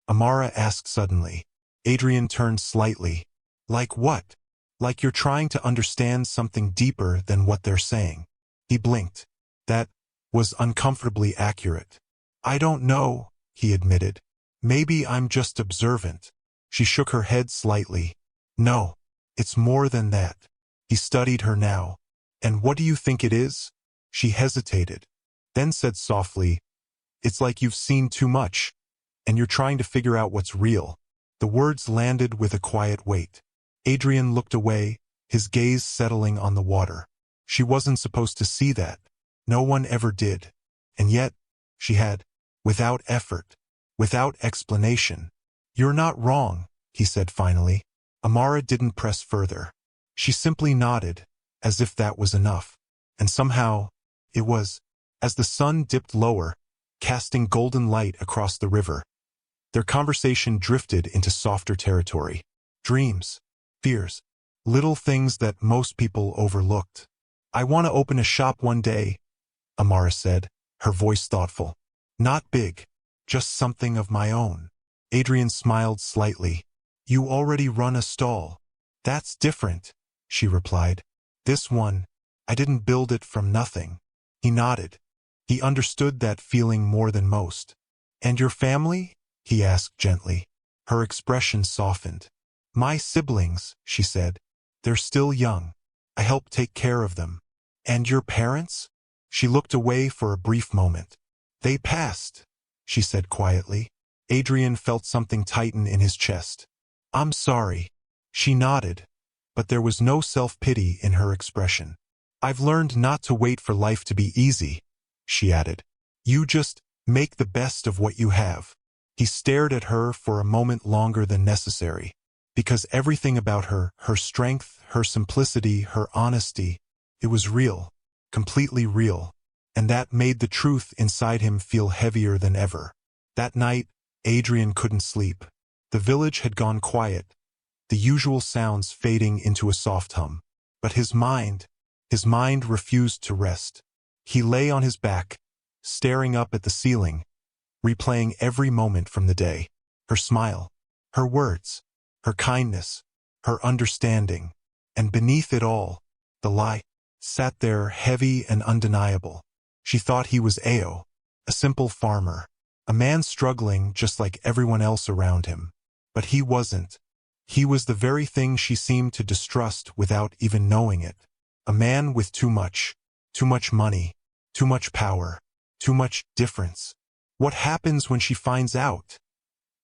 Amara asked suddenly. Adrian turned slightly. Like what? Like you're trying to understand something deeper than what they're saying. He blinked. That was uncomfortably accurate. I don't know, he admitted. Maybe I'm just observant. She shook her head slightly. No, it's more than that. He studied her now. And what do you think it is? She hesitated, then said softly, it's like you've seen too much, and you're trying to figure out what's real. The words landed with a quiet weight. Adrian looked away, his gaze settling on the water. She wasn't supposed to see that. No one ever did. And yet, she had, without effort, without explanation. You're not wrong, he said finally. Amara didn't press further. She simply nodded, as if that was enough. And somehow, it was. As the sun dipped lower, casting golden light across the river, their conversation drifted into softer territory. Dreams, fears, little things that most people overlooked. I want to open a shop one day, Amara said, her voice thoughtful. Not big, just something of my own. Adrian smiled slightly. You already run a stall. That's different, she replied. This one, I didn't build it from nothing. He nodded. He understood that feeling more than most. And your family? He asked gently. Her expression softened. My siblings, she said. They're still young. I help take care of them. And your parents? She looked away for a brief moment. They passed, she said quietly. Adrian felt something tighten in his chest. I'm sorry. She nodded, but there was no self-pity in her expression. I've learned not to wait for life to be easy, she added. You just make the best of what you have. He stared at her for a moment longer than necessary, because everything about her, her strength, her simplicity, her honesty, it was real, completely real, and that made the truth inside him feel heavier than ever. That night, Adrian couldn't sleep. The village had gone quiet, the usual sounds fading into a soft hum. But his mind refused to rest. He lay on his back, staring up at the ceiling, replaying every moment from the day. Her smile, her words, her kindness, her understanding, and beneath it all, the lie, sat there heavy and undeniable. She thought he was Ao, a simple farmer, a man struggling just like everyone else around him. But he wasn't. He was the very thing she seemed to distrust without even knowing it. A man with too much money, too much power, too much difference. What happens when she finds out?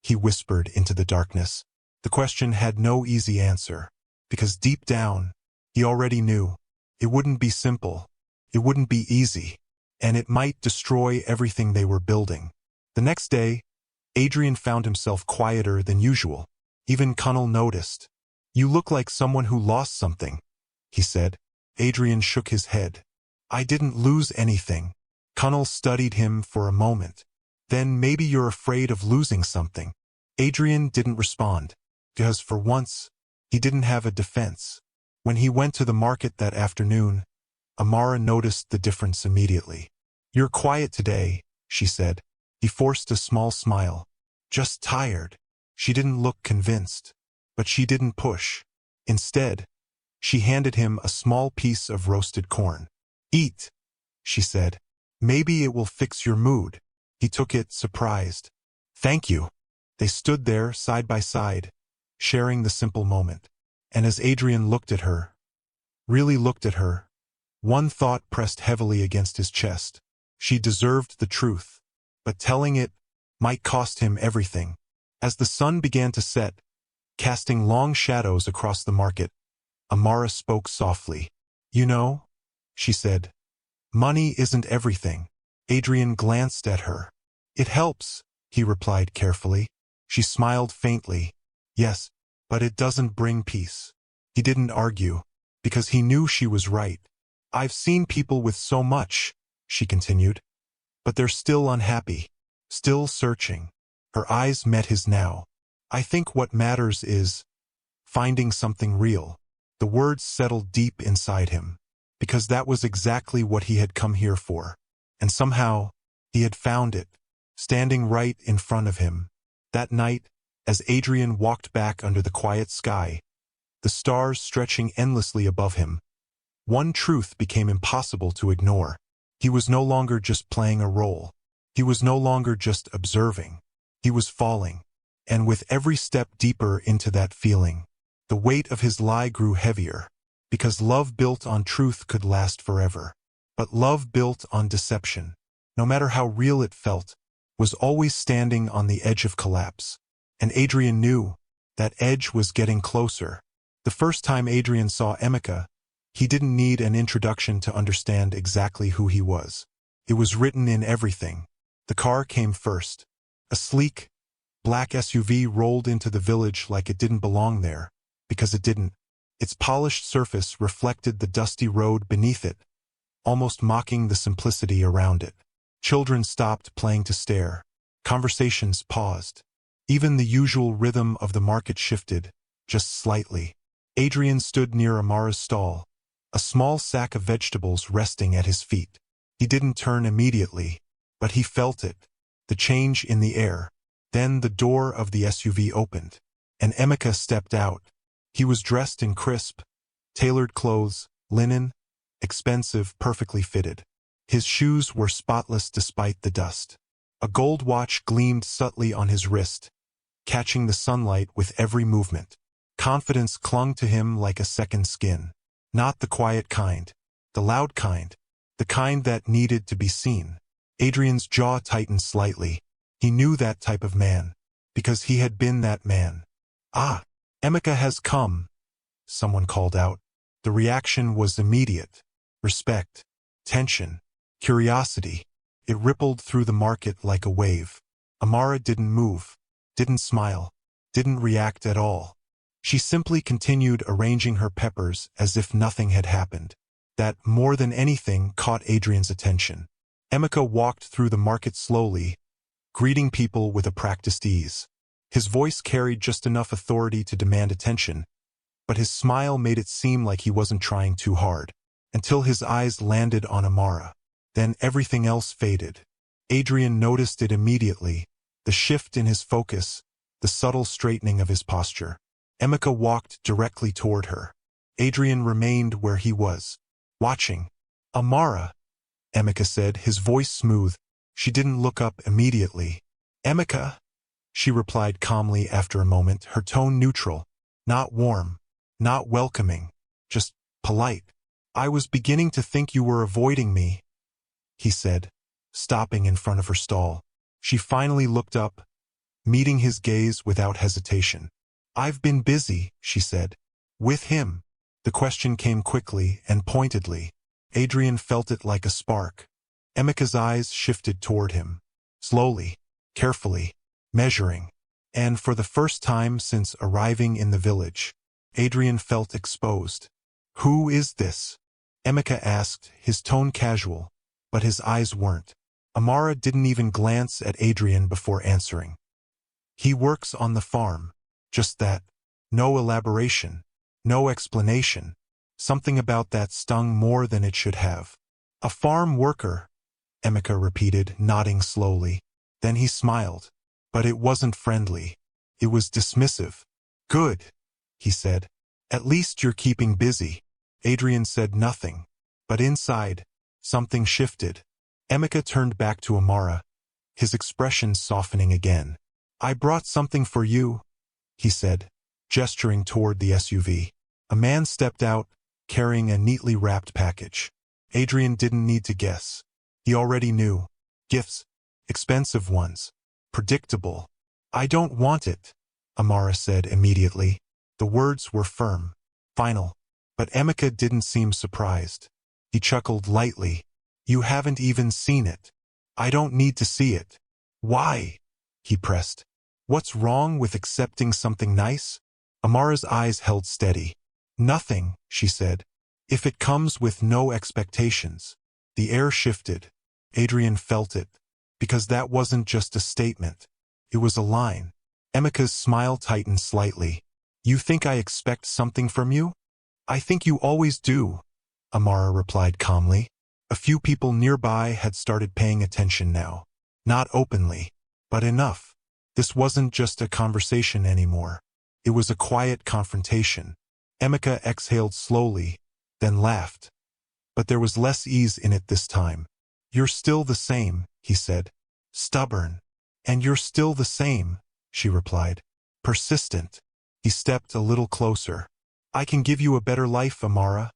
He whispered into the darkness. The question had no easy answer, because deep down, he already knew. It wouldn't be simple. It wouldn't be easy. And it might destroy everything they were building. The next day, Adrian found himself quieter than usual. Even Connell noticed. You look like someone who lost something, he said. Adrian shook his head. I didn't lose anything. Connell studied him for a moment. Then maybe you're afraid of losing something. Adrian didn't respond, because for once, he didn't have a defense. When he went to the market that afternoon, Amara noticed the difference immediately. You're quiet today, she said. He forced a small smile. Just tired. She didn't look convinced. But she didn't push. Instead, she handed him a small piece of roasted corn. Eat, she said. Maybe it will fix your mood. He took it, surprised. Thank you. They stood there, side by side, sharing the simple moment. And as Adrian looked at her, really looked at her, one thought pressed heavily against his chest. She deserved the truth, but telling it might cost him everything. As the sun began to set, casting long shadows across the market, Amara spoke softly. You know, she said, money isn't everything. Adrian glanced at her. It helps, he replied carefully. She smiled faintly. Yes, but it doesn't bring peace. He didn't argue, because he knew she was right. I've seen people with so much, she continued, but they're still unhappy, still searching. Her eyes met his now. I think what matters is finding something real. The words settled deep inside him, because that was exactly what he had come here for. And somehow, he had found it, standing right in front of him. That night, as Adrian walked back under the quiet sky, the stars stretching endlessly above him, one truth became impossible to ignore. He was no longer just playing a role. He was no longer just observing. He was falling. And with every step deeper into that feeling, the weight of his lie grew heavier, because love built on truth could last forever. But love built on deception, no matter how real it felt, was always standing on the edge of collapse. And Adrian knew that edge was getting closer. The first time Adrian saw Emeka, he didn't need an introduction to understand exactly who he was. It was written in everything. The car came first. A sleek, black SUV rolled into the village like it didn't belong there, because it didn't. Its polished surface reflected the dusty road beneath it, almost mocking the simplicity around it. Children stopped playing to stare. Conversations paused. Even the usual rhythm of the market shifted, just slightly. Adrian stood near Amara's stall, a small sack of vegetables resting at his feet. He didn't turn immediately, but he felt it, the change in the air. Then the door of the SUV opened, and Emeka stepped out. He was dressed in crisp, tailored clothes, linen, expensive, perfectly fitted. His shoes were spotless despite the dust. A gold watch gleamed subtly on his wrist, catching the sunlight with every movement. Confidence clung to him like a second skin. Not the quiet kind, the loud kind, the kind that needed to be seen. Adrian's jaw tightened slightly. He knew that type of man, because he had been that man. Ah, Emeka has come, someone called out. The reaction was immediate. Respect, tension, curiosity. It rippled through the market like a wave. Amara didn't move, didn't smile, didn't react at all. She simply continued arranging her peppers as if nothing had happened. That, more than anything, caught Adrian's attention. Emeka walked through the market slowly, greeting people with a practiced ease. His voice carried just enough authority to demand attention, but his smile made it seem like he wasn't trying too hard, until his eyes landed on Amara. Then everything else faded. Adrian noticed it immediately, the shift in his focus, the subtle straightening of his posture. Emeka walked directly toward her. Adrian remained where he was, watching. Amara, Emeka said, his voice smooth. She didn't look up immediately. Emeka, she replied calmly after a moment, her tone neutral, not warm, not welcoming, just polite. I was beginning to think you were avoiding me, he said, stopping in front of her stall. She finally looked up, meeting his gaze without hesitation. I've been busy, she said. With him. The question came quickly and pointedly. Adrian felt it like a spark. Emeka's eyes shifted toward him. Slowly, carefully, measuring. And for the first time since arriving in the village, Adrian felt exposed. Who is this? Emeka asked, his tone casual, but his eyes weren't. Amara didn't even glance at Adrian before answering. He works on the farm. Just that. No elaboration. No explanation. Something about that stung more than it should have. A farm worker, Emeka repeated, nodding slowly. Then he smiled. But it wasn't friendly. It was dismissive. "Good," he said. "At least you're keeping busy." Adrian said nothing. But inside, something shifted. Emeka turned back to Amara, his expression softening again. "I brought something for you," he said, gesturing toward the SUV. A man stepped out, carrying a neatly wrapped package. Adrian didn't need to guess. He already knew. Gifts. Expensive ones. Predictable. "I don't want it," Amara said immediately. The words were firm. Final. But Emeka didn't seem surprised. He chuckled lightly. "You haven't even seen it." "I don't need to see it." "Why?" he pressed. "What's wrong with accepting something nice?" Amara's eyes held steady. "Nothing," she said. "If it comes with no expectations." The air shifted. Adrian felt it. Because that wasn't just a statement. It was a line. Emeka's smile tightened slightly. "You think I expect something from you?" "I think you always do," Amara replied calmly. A few people nearby had started paying attention now. Not openly, but enough. This wasn't just a conversation anymore. It was a quiet confrontation. Emeka exhaled slowly, then laughed. But there was less ease in it this time. "You're still the same," he said. "Stubborn." "And you're still the same," she replied. "Persistent." He stepped a little closer. "I can give you a better life, Amara,"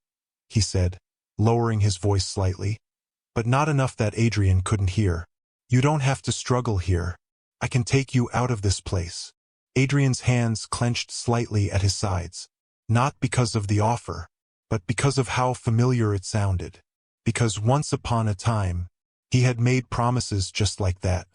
he said, lowering his voice slightly. But not enough that Adrian couldn't hear. "You don't have to struggle here. I can take you out of this place." Adrian's hands clenched slightly at his sides. Not because of the offer, but because of how familiar it sounded. Because once upon a time, he had made promises just like that.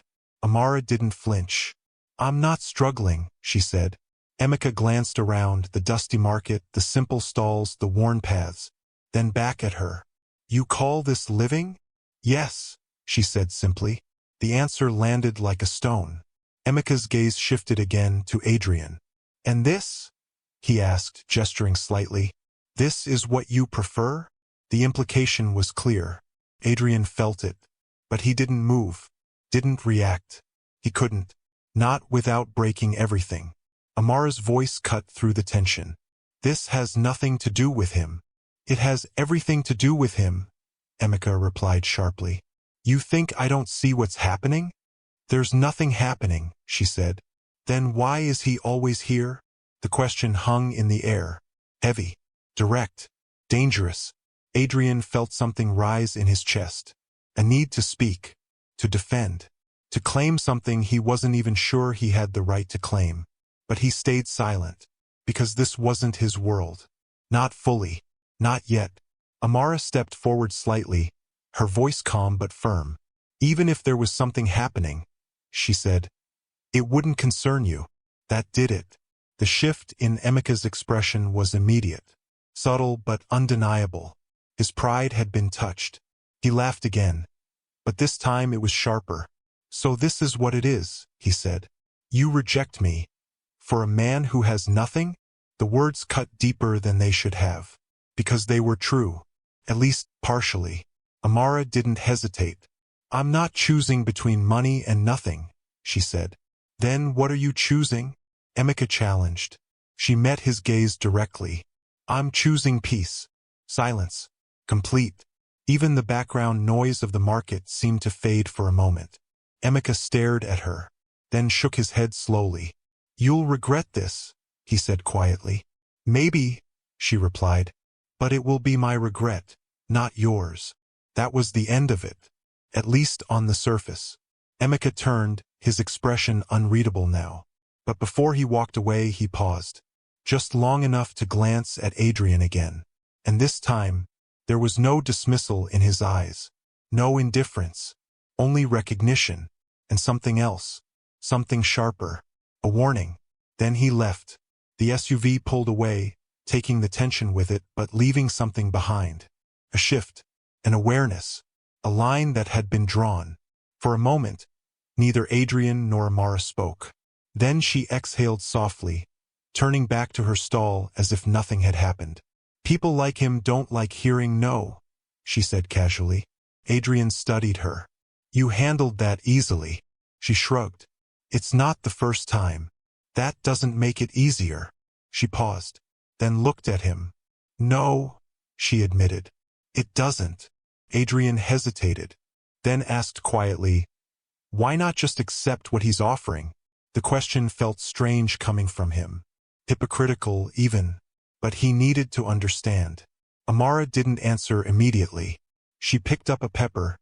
Amara didn't flinch. "I'm not struggling," she said. Emeka glanced around, the dusty market, the simple stalls, the worn paths, then back at her. "You call this living?" "Yes," she said simply. The answer landed like a stone. Emeka's gaze shifted again to Adrian. "And this?" he asked, gesturing slightly. "This is what you prefer?" The implication was clear. Adrian felt it. But he didn't move. Didn't react. He couldn't. Not without breaking everything. Amara's voice cut through the tension. "This has nothing to do with him." "It has everything to do with him," Emeka replied sharply. "You think I don't see what's happening?" "There's nothing happening," she said. "Then why is he always here?" The question hung in the air. Heavy. Direct. Dangerous. Adrian felt something rise in his chest. A need to speak. To defend. To claim something he wasn't even sure he had the right to claim. But he stayed silent. Because this wasn't his world. Not fully. Not yet. Amara stepped forward slightly, her voice calm but firm. "Even if there was something happening," she said, "it wouldn't concern you." That did it. The shift in Emeka's expression was immediate. Subtle but undeniable. His pride had been touched. He laughed again. But this time it was sharper. "So this is what it is," he said. "You reject me. For a man who has nothing?" The words cut deeper than they should have. Because they were true. At least partially. Amara didn't hesitate. "I'm not choosing between money and nothing," she said. "Then what are you choosing?" Emeka challenged. She met his gaze directly. "I'm choosing peace." Silence. Complete. Even the background noise of the market seemed to fade for a moment. Emeka stared at her, then shook his head slowly. "You'll regret this," he said quietly. "Maybe," she replied. "But it will be my regret, not yours." That was the end of it. At least on the surface. Emeka turned, his expression unreadable now. But before he walked away he paused. Just long enough to glance at Adrian again. And this time, there was no dismissal in his eyes. No indifference. Only recognition. And something else. Something sharper. A warning. Then he left. The SUV pulled away, taking the tension with it but leaving something behind. A shift. An awareness. A line that had been drawn. For a moment, neither Adrian nor Amara spoke. Then she exhaled softly, turning back to her stall as if nothing had happened. "People like him don't like hearing no," she said casually. Adrian studied her. "You handled that easily." She shrugged. It's not the first time. That doesn't make it easier. She paused, then looked at him. No, she admitted. It doesn't. Adrian hesitated, then asked quietly, why not just accept what he's offering? The question felt strange coming from him. Hypocritical, even. But he needed to understand. Amara didn't answer immediately. She picked up a pepper,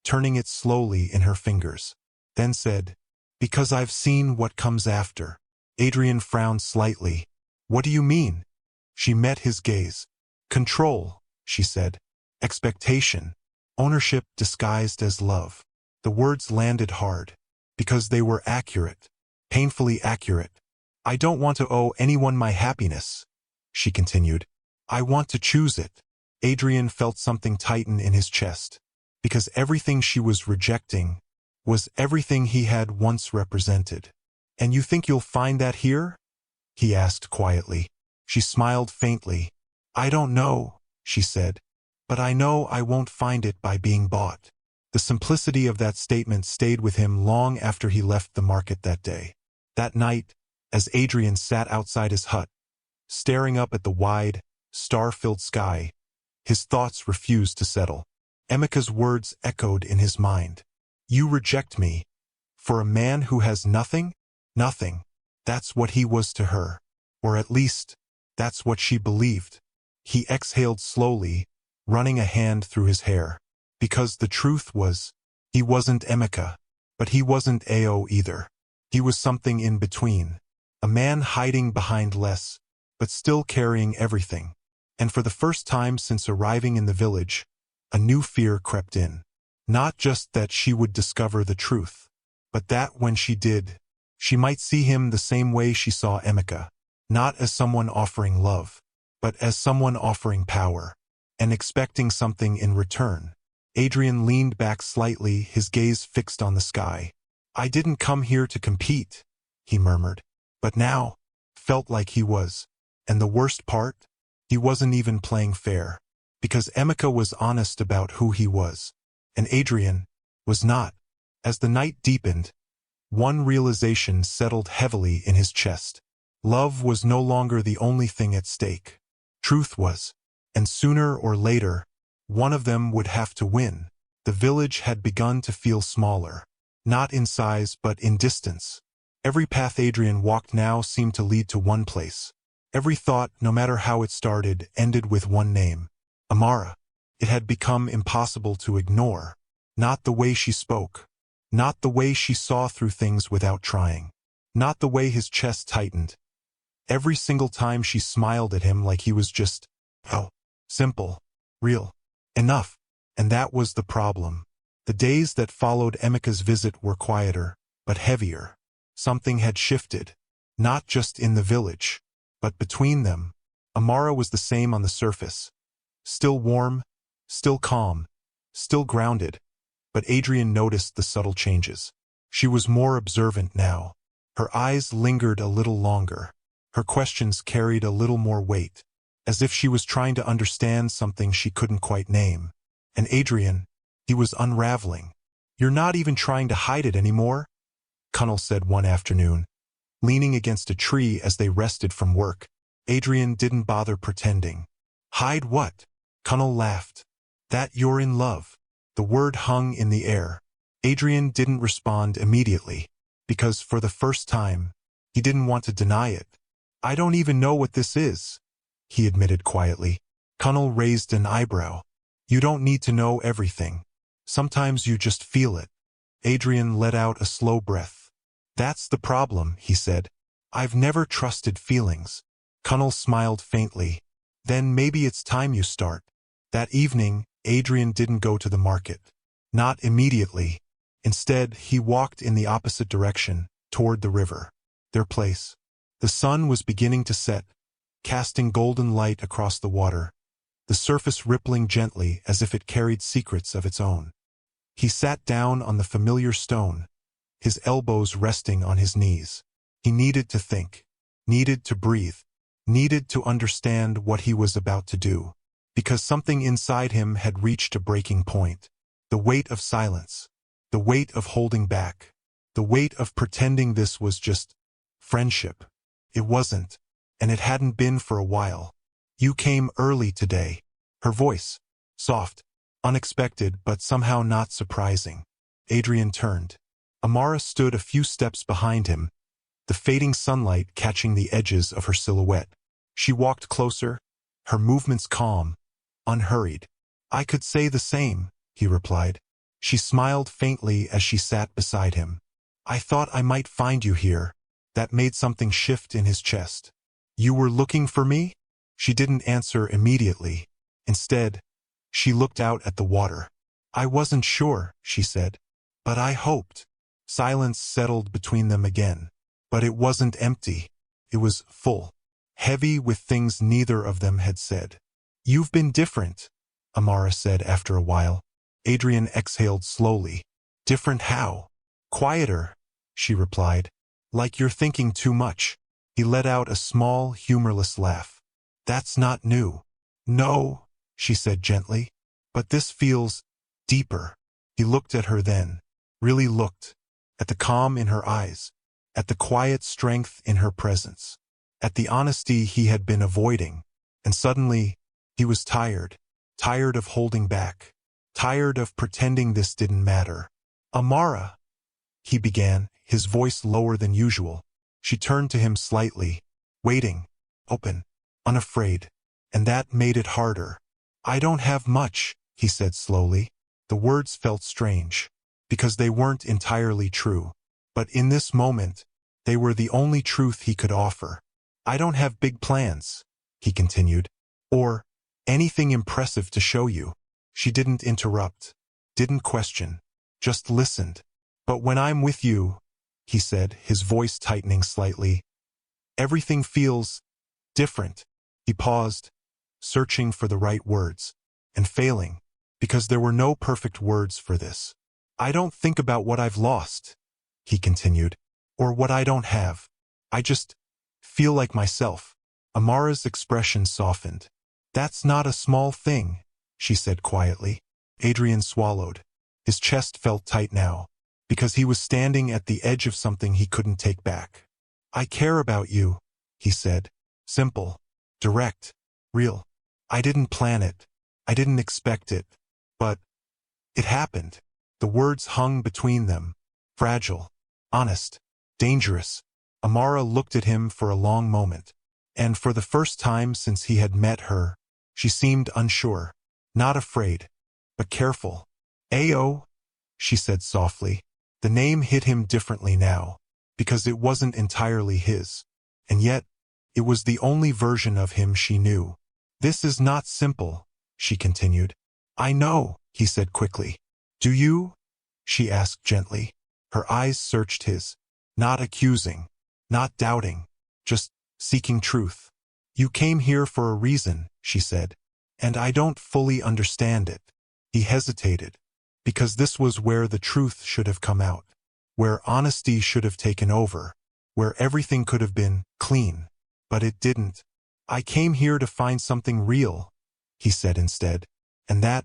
turning it slowly in her fingers, then said, because I've seen what comes after. Adrian frowned slightly. What do you mean? She met his gaze. Control, she said. Expectation. Ownership disguised as love. The words landed hard, because they were accurate, painfully accurate. I don't want to owe anyone my happiness, she continued. I want to choose it. Adrian felt something tighten in his chest, because everything she was rejecting was everything he had once represented. And you think you'll find that here? He asked quietly. She smiled faintly. I don't know, she said, but I know I won't find it by being bought. The simplicity of that statement stayed with him long after he left the market that day. That night, as Adrian sat outside his hut, staring up at the wide, star-filled sky, his thoughts refused to settle. Emika's words echoed in his mind. You reject me. For a man who has nothing? Nothing. That's what he was to her. Or at least, that's what she believed. He exhaled slowly, running a hand through his hair. Because the truth was, he wasn't Emika, but he wasn't Ao either. He was something in between. A man hiding behind less, but still carrying everything. And for the first time since arriving in the village, a new fear crept in. Not just that she would discover the truth, but that when she did, she might see him the same way she saw Emika. Not as someone offering love, but as someone offering power, and expecting something in return. Adrian leaned back slightly, his gaze fixed on the sky. I didn't come here to compete, he murmured. But now, felt like he was. And the worst part? He wasn't even playing fair. Because Emika was honest about who he was. And Adrian was not. As the night deepened, one realization settled heavily in his chest. Love was no longer the only thing at stake. Truth was. And sooner or later, one of them would have to win. The village had begun to feel smaller. Not in size but in distance. Every path Adrian walked now seemed to lead to one place. Every thought, no matter how it started, ended with one name. Amara. It had become impossible to ignore. Not the way she spoke. Not the way she saw through things without trying. Not the way his chest tightened. Every single time she smiled at him like he was just, simple, real, enough. And that was the problem. The days that followed Emika's visit were quieter, but heavier. Something had shifted. Not just in the village, but between them. Amara was the same on the surface. Still warm, still calm, still grounded. But Adrian noticed the subtle changes. She was more observant now. Her eyes lingered a little longer. Her questions carried a little more weight, as if she was trying to understand something she couldn't quite name. And Adrian, he was unraveling. You're not even trying to hide it anymore? Connell said one afternoon, leaning against a tree as they rested from work. Adrian didn't bother pretending. Hide what? Connell laughed. That you're in love. The word hung in the air. Adrian didn't respond immediately, because for the first time, he didn't want to deny it. I don't even know what this is, he admitted quietly. Connell raised an eyebrow. You don't need to know everything. Sometimes you just feel it. Adrian let out a slow breath. That's the problem, he said. I've never trusted feelings. Connell smiled faintly. Then maybe it's time you start. That evening, Adrian didn't go to the market. Not immediately. Instead, he walked in the opposite direction, toward the river. Their place. The sun was beginning to set, casting golden light across the water, the surface rippling gently as if it carried secrets of its own. He sat down on the familiar stone, his elbows resting on his knees. He needed to think, needed to breathe, needed to understand what he was about to do, because something inside him had reached a breaking point. The weight of silence, the weight of holding back, The weight of pretending this was just friendship. It wasn't, and it hadn't been for a while. You came early today. Her voice, soft, unexpected but somehow not surprising. Adrian turned. Amara stood a few steps behind him, the fading sunlight catching the edges of her silhouette. She walked closer, her movements calm, unhurried. I could say the same, he replied. She smiled faintly as she sat beside him. I thought I might find you here. That made something shift in his chest. You were looking for me? She didn't answer immediately. Instead, she looked out at the water. I wasn't sure, she said. But I hoped. Silence settled between them again. But it wasn't empty. It was full. Heavy with things neither of them had said. You've been different, Amara said after a while. Adrian exhaled slowly. Different how? Quieter, she replied. Like you're thinking too much. He let out a small, humorless laugh. That's not new. No, she said gently. But this feels deeper. He looked at her then. Really looked. At the calm in her eyes. At the quiet strength in her presence. At the honesty he had been avoiding. And suddenly, he was tired. Tired of holding back. Tired of pretending this didn't matter. Amara, he began, his voice lower than usual. She turned to him slightly, waiting, open, unafraid. And that made it harder. I don't have much, he said slowly. The words felt strange, because they weren't entirely true. But in this moment, they were the only truth he could offer. I don't have big plans, he continued, or anything impressive to show you. She didn't interrupt, didn't question, just listened. But when I'm with you, he said, his voice tightening slightly, everything feels different. He paused, searching for the right words, and failing, because there were no perfect words for this. I don't think about what I've lost, he continued, or what I don't have. I just feel like myself. Amara's expression softened. That's not a small thing, she said quietly. Adrian swallowed. His chest felt tight now, because he was standing at the edge of something he couldn't take back. I care about you, he said. Simple, direct, real. I didn't plan it. I didn't expect it. But it happened. The words hung between them. Fragile, honest, dangerous. Amara looked at him for a long moment. And for the first time since he had met her, she seemed unsure. Not afraid, but careful. Ayo, she said softly. The name hit him differently now, because it wasn't entirely his. And yet, it was the only version of him she knew. This is not simple, she continued. I know, he said quickly. Do you? She asked gently. Her eyes searched his. Not accusing, not doubting, just seeking truth. You came here for a reason, she said. And I don't fully understand it. He hesitated, because this was where the truth should have come out, where honesty should have taken over, where everything could have been clean. But it didn't. I came here to find something real, he said instead. And that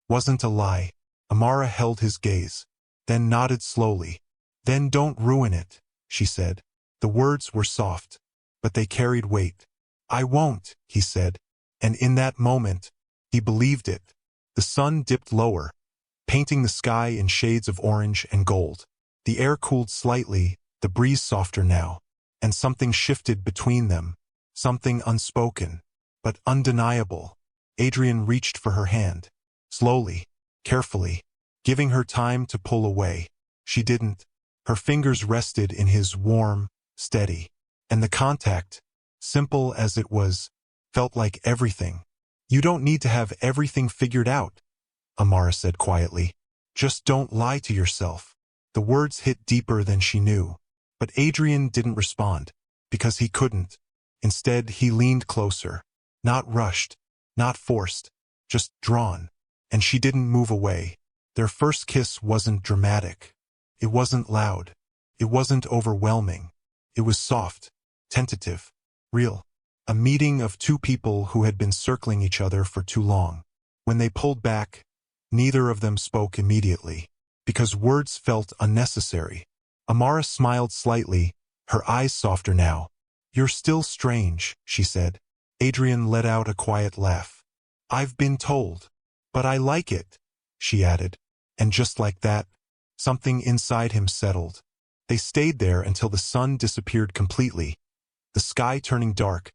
wasn't a lie. Amara held his gaze, then nodded slowly. Then don't ruin it, she said. The words were soft, but they carried weight. I won't, he said. And in that moment, he believed it. The sun dipped lower, painting the sky in shades of orange and gold. The air cooled slightly, the breeze softer now, and something shifted between them, something unspoken, but undeniable. Adrian reached for her hand, slowly, carefully, giving her time to pull away. She didn't. Her fingers rested in his warm, steady, and the contact, simple as it was, felt like everything. You don't need to have everything figured out, Amara said quietly. Just don't lie to yourself. The words hit deeper than she knew. But Adrian didn't respond, because he couldn't. Instead, he leaned closer, not rushed, not forced, just drawn. And she didn't move away. Their first kiss wasn't dramatic. It wasn't loud. It wasn't overwhelming. It was soft, tentative, real. A meeting of two people who had been circling each other for too long. When they pulled back, neither of them spoke immediately, because words felt unnecessary. Amara smiled slightly, her eyes softer now. "You're still strange," she said. Adrian let out a quiet laugh. "I've been told. But I like it," she added. And just like that, something inside him settled. They stayed there until the sun disappeared completely, the sky turning dark,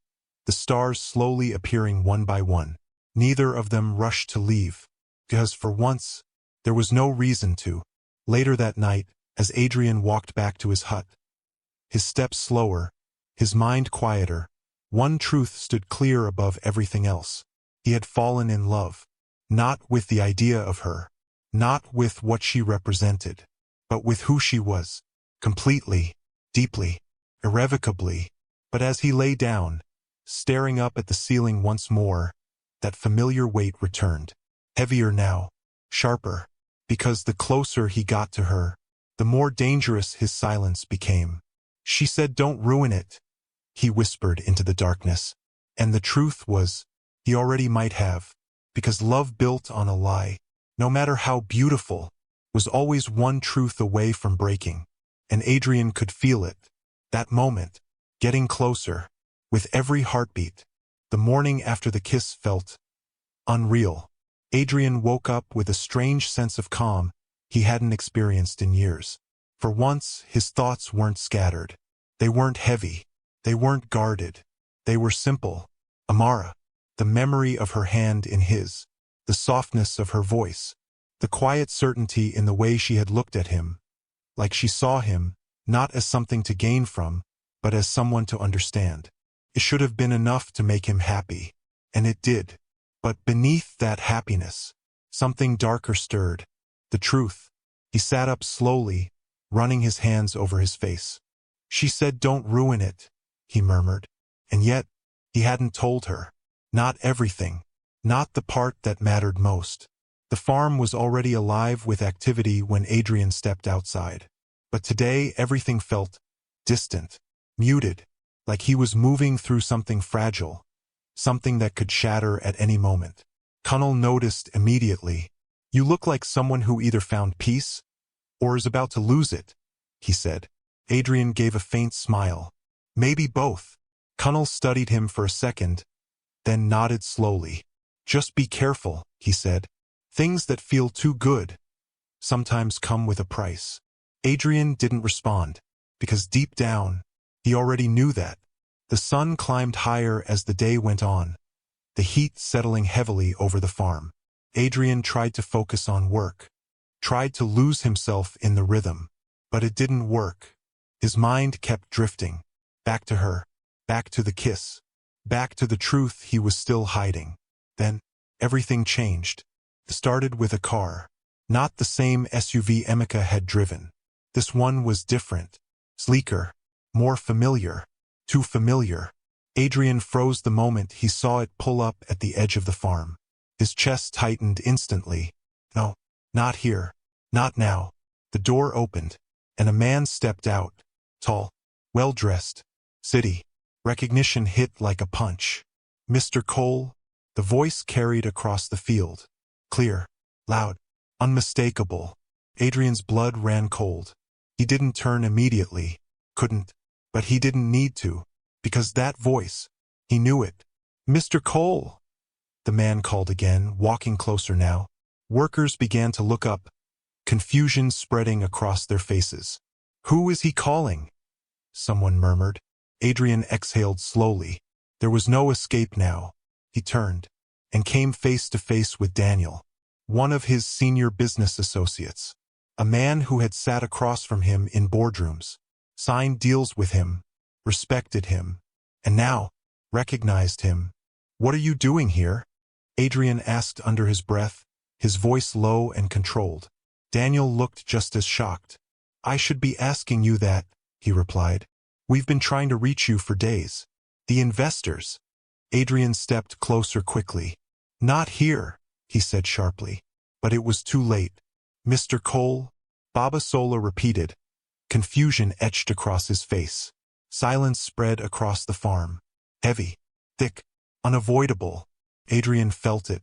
the stars slowly appearing one by one. Neither of them rushed to leave, because for once, there was no reason to. Later that night, as Adrian walked back to his hut, his steps slower, his mind quieter, one truth stood clear above everything else. He had fallen in love, not with the idea of her, not with what she represented, but with who she was, completely, deeply, irrevocably. But as he lay down, staring up at the ceiling once more, that familiar weight returned, heavier now, sharper, because the closer he got to her, the more dangerous his silence became. She said, "Don't ruin it," he whispered into the darkness. And the truth was, he already might have, because love built on a lie, no matter how beautiful, was always one truth away from breaking. And Adrian could feel it, that moment, getting closer, with every heartbeat. The morning after the kiss felt unreal. Adrian woke up with a strange sense of calm he hadn't experienced in years. For once, his thoughts weren't scattered. They weren't heavy. They weren't guarded. They were simple. Amara, the memory of her hand in his, the softness of her voice, the quiet certainty in the way she had looked at him, like she saw him, not as something to gain from, but as someone to understand. It should have been enough to make him happy, and it did. But beneath that happiness, something darker stirred. The truth. He sat up slowly, running his hands over his face. She said, "Don't ruin it," he murmured. And yet, he hadn't told her. Not everything. Not the part that mattered most. The farm was already alive with activity when Adrian stepped outside. But today everything felt distant, muted, like he was moving through something fragile, something that could shatter at any moment. Connell noticed immediately. "You look like someone who either found peace or is about to lose it," he said. Adrian gave a faint smile. "Maybe both." Connell studied him for a second, then nodded slowly. "Just be careful," he said. "Things that feel too good sometimes come with a price." Adrian didn't respond, because deep down, he already knew that. The sun climbed higher as the day went on, the heat settling heavily over the farm. Adrian tried to focus on work, tried to lose himself in the rhythm, but it didn't work. His mind kept drifting, back to her, back to the kiss, back to the truth he was still hiding. Then, everything changed. It started with a car, not the same SUV Emeka had driven. This one was different, sleeker, more familiar, too familiar. Adrian froze the moment he saw it pull up at the edge of the farm. His chest tightened instantly. No, not here, not now. The door opened, and a man stepped out, tall, well-dressed, city. Recognition hit like a punch. "Mr. Cole?" The voice carried across the field. Clear, loud, unmistakable. Adrian's blood ran cold. He didn't turn immediately, couldn't, but he didn't need to, because that voice, he knew it. "Mr. Cole!" the man called again, walking closer now. Workers began to look up, confusion spreading across their faces. "Who is he calling?" someone murmured. Adrian exhaled slowly. There was no escape now. He turned, and came face to face with Daniel, one of his senior business associates, a man who had sat across from him in boardrooms, signed deals with him, respected him, and now recognized him. "What are you doing here?" Adrian asked under his breath, his voice low and controlled. Daniel looked just as shocked. "I should be asking you that," he replied. "We've been trying to reach you for days." "The investors." Adrian stepped closer quickly. "Not here," he said sharply. But it was too late. "Mr. Cole?" Baba Sola repeated. Confusion etched across his face. Silence spread across the farm. Heavy, thick, unavoidable. Adrian felt it.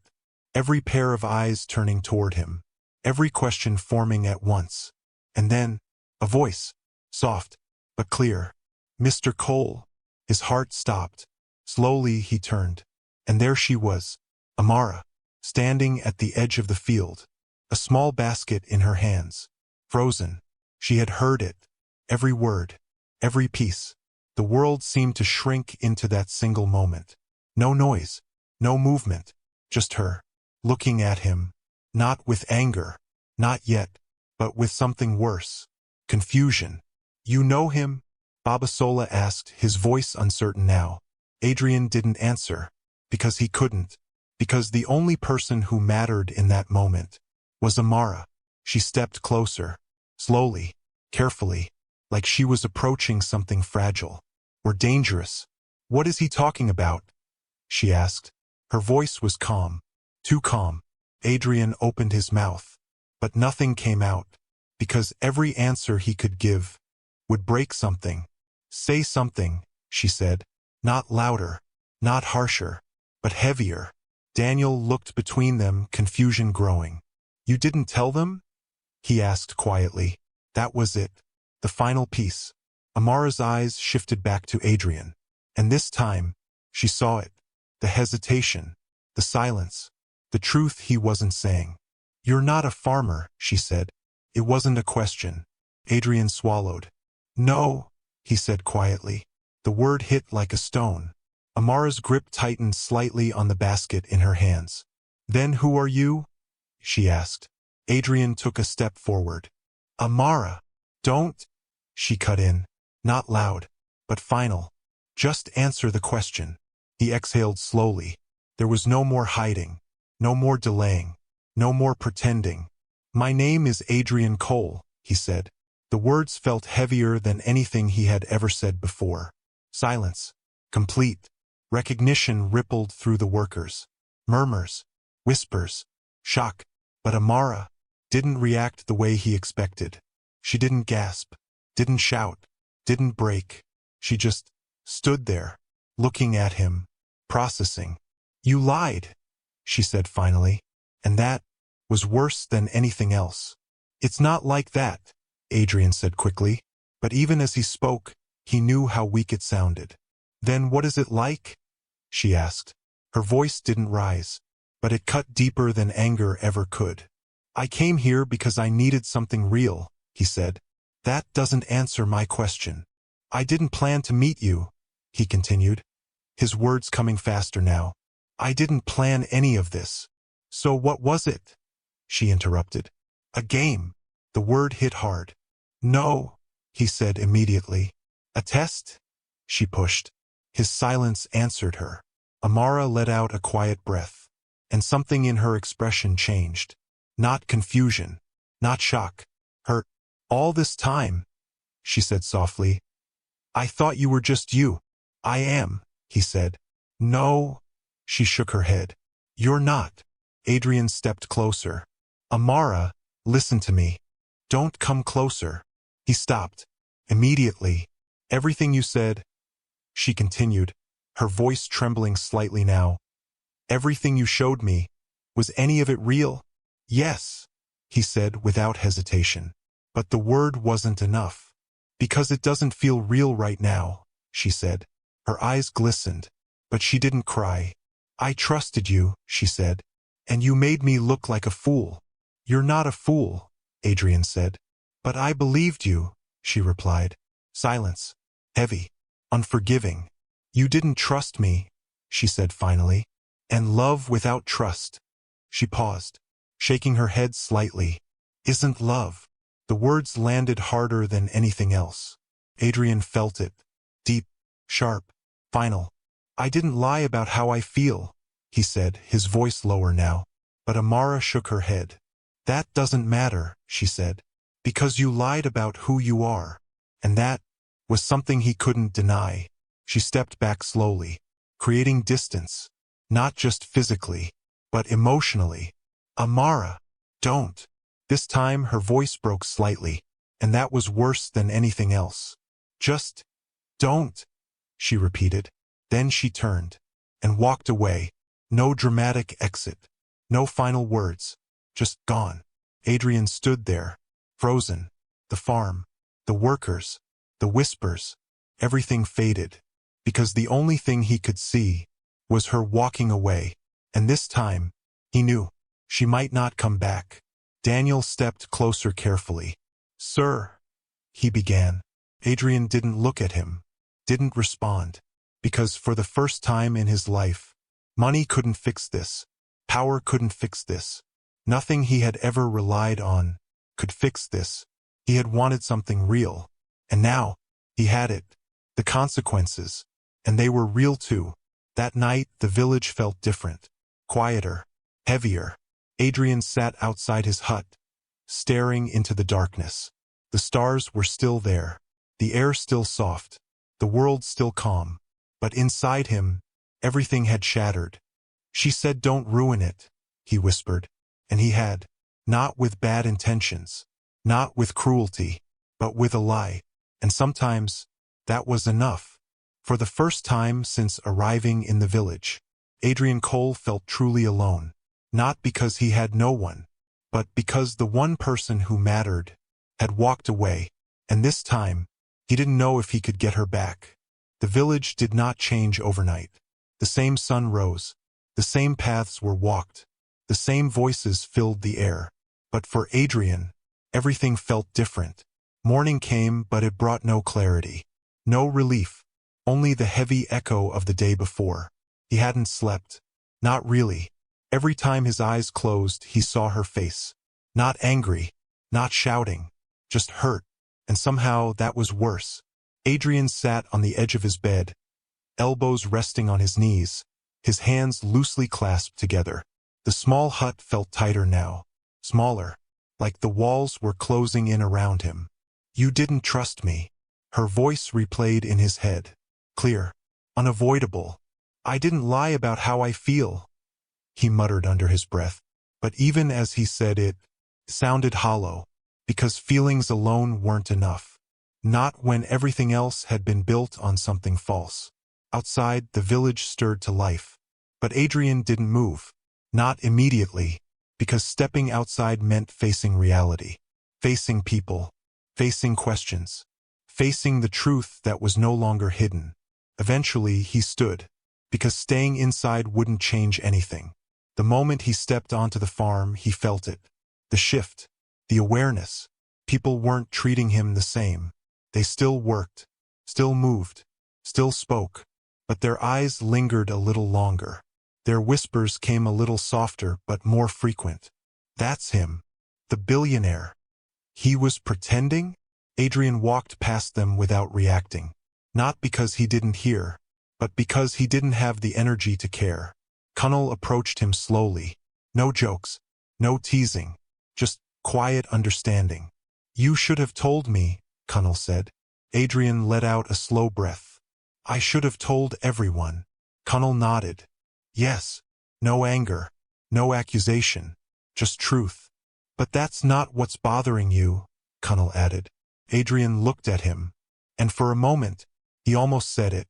Every pair of eyes turning toward him. Every question forming at once. And then, a voice. Soft, but clear. "Mr. Cole." His heart stopped. Slowly he turned. And there she was, Amara, standing at the edge of the field, a small basket in her hands. Frozen. She had heard it. Every word. Every piece. The world seemed to shrink into that single moment. No noise. No movement. Just her. Looking at him. Not with anger. Not yet. But with something worse. Confusion. "You know him?" Babasola asked, his voice uncertain now. Adrian didn't answer. Because he couldn't. Because the only person who mattered in that moment was Amara. She stepped closer. Slowly. Carefully. Like she was approaching something fragile. Or dangerous. "What is he talking about?" she asked. Her voice was calm. Too calm. Adrian opened his mouth. But nothing came out. Because every answer he could give would break something. "Say something," she said. Not louder. Not harsher. But heavier. Daniel looked between them, confusion growing. "You didn't tell them?" he asked quietly. That was it. The final piece. Amara's eyes shifted back to Adrian. And this time, she saw it. The hesitation. The silence. The truth he wasn't saying. "You're not a farmer," she said. It wasn't a question. Adrian swallowed. "No," he said quietly. The word hit like a stone. Amara's grip tightened slightly on the basket in her hands. "Then who are you?" she asked. Adrian took a step forward. "Amara." "Don't," she cut in. Not loud, but final. "Just answer the question." He exhaled slowly. There was no more hiding. No more delaying. No more pretending. "My name is Adrian Cole," he said. The words felt heavier than anything he had ever said before. Silence. Complete. Recognition rippled through the workers. Murmurs. Whispers. Shock. But Amara didn't react the way he expected. She didn't gasp. Didn't shout. Didn't break. She just stood there, looking at him, processing. "You lied," she said finally. And that was worse than anything else. "It's not like that," Adrian said quickly. But even as he spoke, he knew how weak it sounded. "Then what is it like?" she asked. Her voice didn't rise, but it cut deeper than anger ever could. "I came here because I needed something real," he said. "That doesn't answer my question." "I didn't plan to meet you," he continued, his words coming faster now. "I didn't plan any of this." "So what was it?" she interrupted. "A game." The word hit hard. "No," he said immediately. "A test?" she pushed. His silence answered her. Amara let out a quiet breath, and something in her expression changed. Not confusion. Not shock. Hurt. "All this time," she said softly. "I thought you were just you." "I am," he said. "No." She shook her head. "You're not." Adrian stepped closer. "Amara, listen to me. Don't come closer." He stopped. Immediately. "Everything you said," she continued, her voice trembling slightly now. "Everything you showed me, was any of it real?" "Yes," he said without hesitation. But the word wasn't enough. "Because it doesn't feel real right now," she said. Her eyes glistened, but she didn't cry. "I trusted you," she said, "and you made me look like a fool." "You're not a fool," Adrian said. "But I believed you," she replied. Silence. Heavy. Unforgiving. "You didn't trust me," she said finally. "And love without trust." She paused, shaking her head slightly. "Isn't love." The words landed harder than anything else. Adrian felt it. Deep. Sharp. Final. "I didn't lie about how I feel," he said, his voice lower now. But Amara shook her head. "That doesn't matter," she said. "Because you lied about who you are." And that was something he couldn't deny. She stepped back slowly, creating distance. Not just physically, but emotionally. "Amara, don't." This time her voice broke slightly, and that was worse than anything else. "Just don't," she repeated. Then she turned and walked away. No dramatic exit. No final words. Just gone. Adrian stood there, frozen. The farm. The workers. the whispers, everything faded, because the only thing he could see was her walking away, and this time, he knew, she might not come back. Daniel stepped closer carefully. "Sir," he began. Adrian didn't look at him, didn't respond, because for the first time in his life, money couldn't fix this, power couldn't fix this, nothing he had ever relied on could fix this. He had wanted something real, and now, he had it, the consequences, and they were real too. That night, the village felt different, quieter, heavier. Adrian sat outside his hut, staring into the darkness. The stars were still there, the air still soft, the world still calm, but inside him, everything had shattered. "She said don't ruin it," he whispered, and he had, not with bad intentions, not with cruelty, but with a lie, and sometimes, that was enough. For the first time since arriving in the village, Adrian Cole felt truly alone, not because he had no one, but because the one person who mattered had walked away, and this time, he didn't know if he could get her back. The village did not change overnight. The same sun rose, the same paths were walked, the same voices filled the air. But for Adrian, everything felt different. Morning came, but it brought no clarity, no relief, only the heavy echo of the day before. He hadn't slept. Not really. Every time his eyes closed, he saw her face. Not angry, not shouting, just hurt, and somehow that was worse. Adrian sat on the edge of his bed, elbows resting on his knees, his hands loosely clasped together. The small hut felt tighter now, smaller, like the walls were closing in around him. "You didn't trust me." Her voice replayed in his head, clear, unavoidable. "I didn't lie about how I feel," he muttered under his breath. But even as he said it, sounded hollow, because feelings alone weren't enough. Not when everything else had been built on something false. Outside, the village stirred to life. But Adrian didn't move. Not immediately, because stepping outside meant facing reality. Facing people. Facing questions. Facing the truth that was no longer hidden. Eventually, he stood, because staying inside wouldn't change anything. The moment he stepped onto the farm, he felt it. The shift. The awareness. People weren't treating him the same. They still worked, still moved, still spoke, but their eyes lingered a little longer. Their whispers came a little softer but more frequent. "That's him. The billionaire." He was pretending? Adrian walked past them without reacting. Not because he didn't hear, but because he didn't have the energy to care. Connell approached him slowly. No jokes, no teasing, just quiet understanding. "You should have told me," Connell said. Adrian let out a slow breath. "I should have told everyone." Connell nodded. "Yes." No anger, no accusation, just truth. "But that's not what's bothering you," Connell added. Adrian looked at him, and for a moment, he almost said it.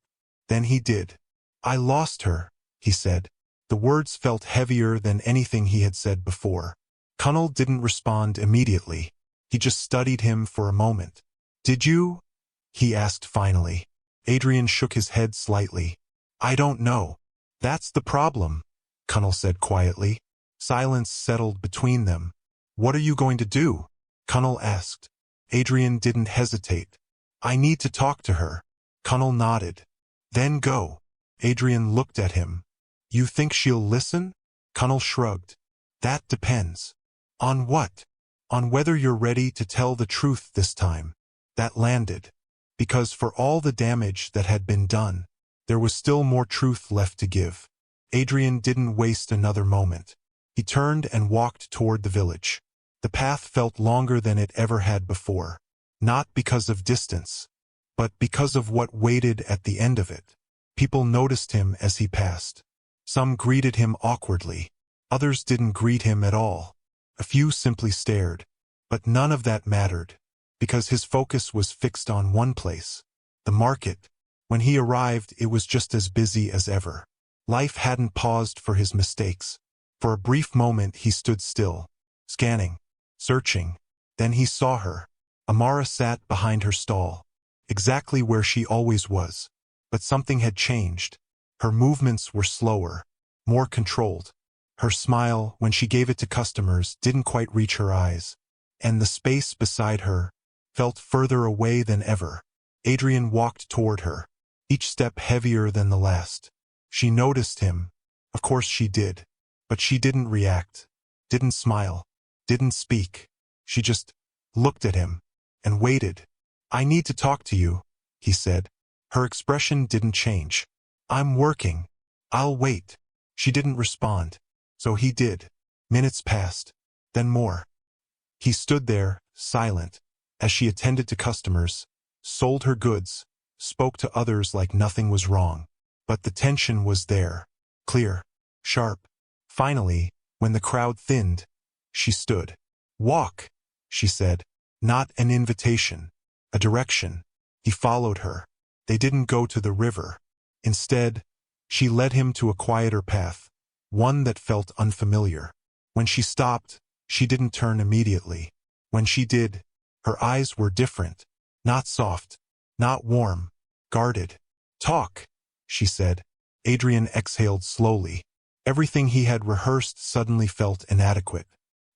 Then he did. "I lost her," he said. The words felt heavier than anything he had said before. Connell didn't respond immediately. He just studied him for a moment. "Did you?" he asked finally. Adrian shook his head slightly. "I don't know." "That's the problem," Connell said quietly. Silence settled between them. "What are you going to do?" Connell asked. Adrian didn't hesitate. "I need to talk to her." Connell nodded. "Then go." Adrian looked at him. "You think she'll listen?" Connell shrugged. "That depends." "On what?" "On whether you're ready to tell the truth this time." That landed. Because for all the damage that had been done, there was still more truth left to give. Adrian didn't waste another moment. He turned and walked toward the village. The path felt longer than it ever had before. Not because of distance, but because of what waited at the end of it. People noticed him as he passed. Some greeted him awkwardly. Others didn't greet him at all. A few simply stared. But none of that mattered, because his focus was fixed on one place, the market. When he arrived, it was just as busy as ever. Life hadn't paused for his mistakes. For a brief moment he stood still, scanning, searching. Then he saw her. Amara sat behind her stall. exactly where she always was. But something had changed. Her movements were slower, more controlled. Her smile, when she gave it to customers, didn't quite reach her eyes. And the space beside her felt further away than ever. Adrian walked toward her, each step heavier than the last. She noticed him. Of course she did. But she didn't react, didn't smile, didn't speak. She just looked at him and waited. "I need to talk to you," he said. Her expression didn't change. "I'm working. I'll wait." She didn't respond. So he did. Minutes passed. Then more. He stood there, silent, as she attended to customers, sold her goods, spoke to others like nothing was wrong. But the tension was there. Clear. Sharp. Finally, when the crowd thinned, she stood. "Walk," she said. Not an invitation. A direction. He followed her. They didn't go to the river. Instead, she led him to a quieter path, one that felt unfamiliar. When she stopped, she didn't turn immediately. When she did, her eyes were different. Not soft. Not warm. Guarded. "Talk," she said. Adrian exhaled slowly. Everything he had rehearsed suddenly felt inadequate.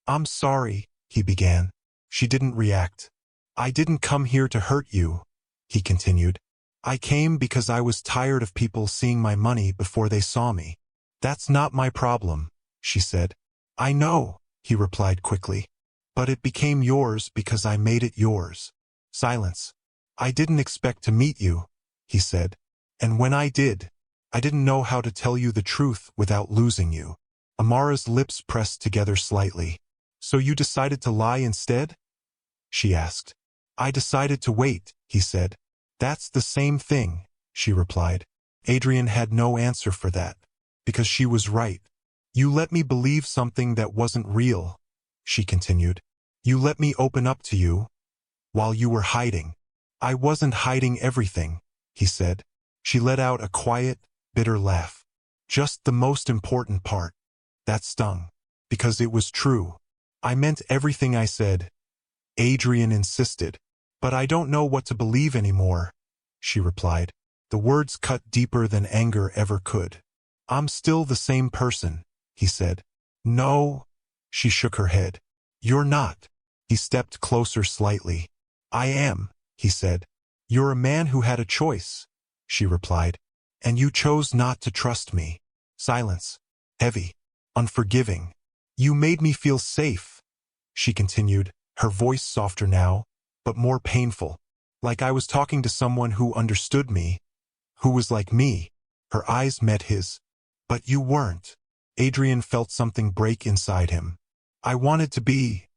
"I'm sorry," he began. She didn't react. "I didn't come here to hurt you," he continued. "I came because I was tired of people seeing my money before they saw me." "That's not my problem," she said. "I know," he replied quickly. "But it became yours because I made it yours." Silence. "I didn't expect to meet you," he said. "And when I did, I didn't know how to tell you the truth without losing you." Amara's lips pressed together slightly. "So you decided to lie instead?" she asked. "I decided to wait," he said. "That's the same thing," she replied. Adrian had no answer for that, because she was right. "You let me believe something that wasn't real," she continued. "You let me open up to you, while you were hiding." "I wasn't hiding everything," he said. She let out a quiet, bitter laugh. "Just the most important part." That stung, because it was true. "I meant everything I said," Adrian insisted. "But I don't know what to believe anymore," she replied. The words cut deeper than anger ever could. "I'm still the same person," he said. "No," she shook her head. "You're not." He stepped closer slightly. "I am," he said. "You're a man who had a choice," she replied. "And you chose not to trust me." Silence. Heavy. Unforgiving. "You made me feel safe," she continued, her voice softer now, but more painful. "Like I was talking to someone who understood me, who was like me." Her eyes met his. "But you weren't." Adrian felt something break inside him. "I wanted to be,"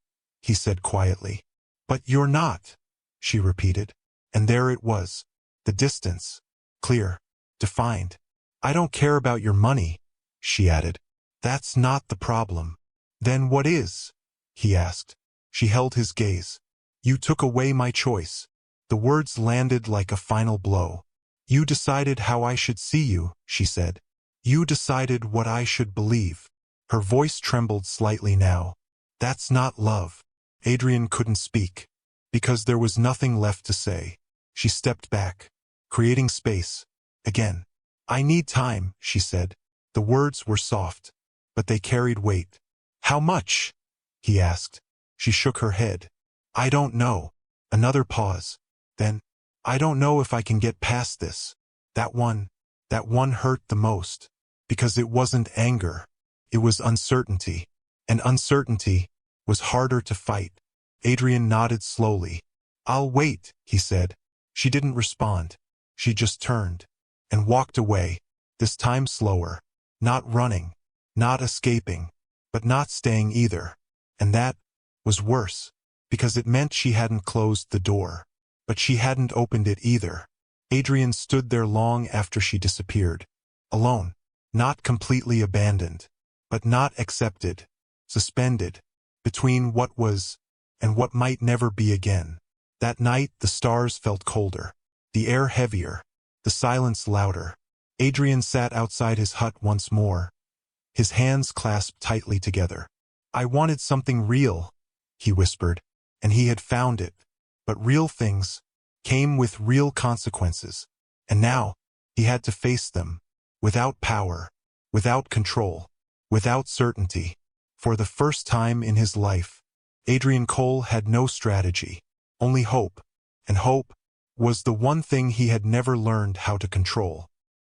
he said quietly. "But you're not," she repeated. And there it was. The distance. Clear. Defined. "I don't care about your money," she added. "That's not the problem." "Then what is?" he asked. She held his gaze. "You took away my choice." The words landed like a final blow. "You decided how I should see you," she said. "You decided what I should believe." Her voice trembled slightly now. "That's not love." Adrian couldn't speak, because there was nothing left to say. She stepped back, creating space. Again. "I need time," she said. The words were soft, but they carried weight. "How much?" he asked. She shook her head. "I don't know." Another pause. Then, "I don't know if I can get past this." That one hurt the most. Because it wasn't anger. It was uncertainty. And uncertainty was harder to fight. Adrian nodded slowly. "I'll wait," he said. She didn't respond. She just turned and walked away, this time slower. Not running, not escaping, but not staying either. And that was worse, because it meant she hadn't closed the door. But she hadn't opened it either. Adrian stood there long after she disappeared. Alone. Not completely abandoned. But not accepted. Suspended. Between what was and what might never be again. That night the stars felt colder. The air heavier. The silence louder. Adrian sat outside his hut once more. His hands clasped tightly together. "I wanted something real," he whispered, and he had found it. But real things came with real consequences. And now, he had to face them. Without power, without control, without certainty. For the first time in his life, Adrian Cole had no strategy, only hope. And hope was the one thing he had never learned how to control.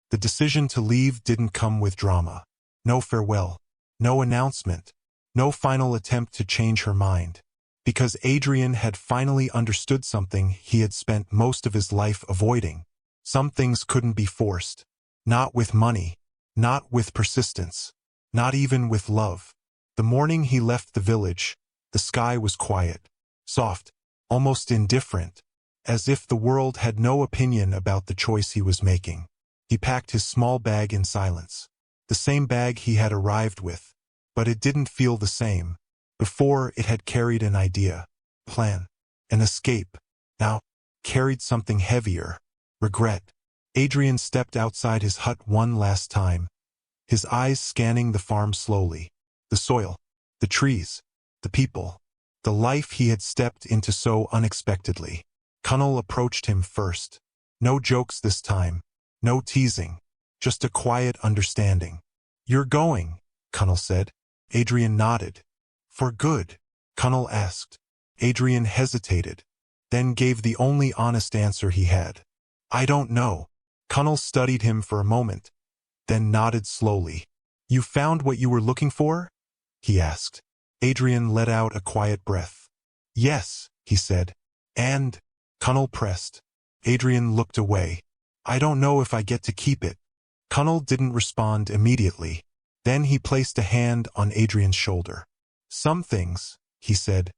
The decision to leave didn't come with drama. No farewell, no announcement, no final attempt to change her mind. Because Adrian had finally understood something he had spent most of his life avoiding. Some things couldn't be forced. Not with money, not with persistence, not even with love. The morning he left the village, the sky was quiet, soft, almost indifferent, as if the world had no opinion about the choice he was making. He packed his small bag in silence. The same bag he had arrived with, but it didn't feel the same. Before, it had carried an idea, plan, an escape. Now, carried something heavier, regret. Adrian stepped outside his hut one last time, his eyes scanning the farm slowly. The soil, the trees, the people, the life he had stepped into so unexpectedly. Connell approached him first. No jokes this time, no teasing, just a quiet understanding. "You're going," Connell said. Adrian nodded. "For good?" Connell asked. Adrian hesitated, then gave the only honest answer he had. "I don't know." Connell studied him for a moment, then nodded slowly. "You found what you were looking for?" he asked. Adrian let out a quiet breath. "Yes," he said. "And?" Connell pressed. Adrian looked away. "I don't know if I get to keep it." Connell didn't respond immediately. Then he placed a hand on Adrian's shoulder. "Some things," he said,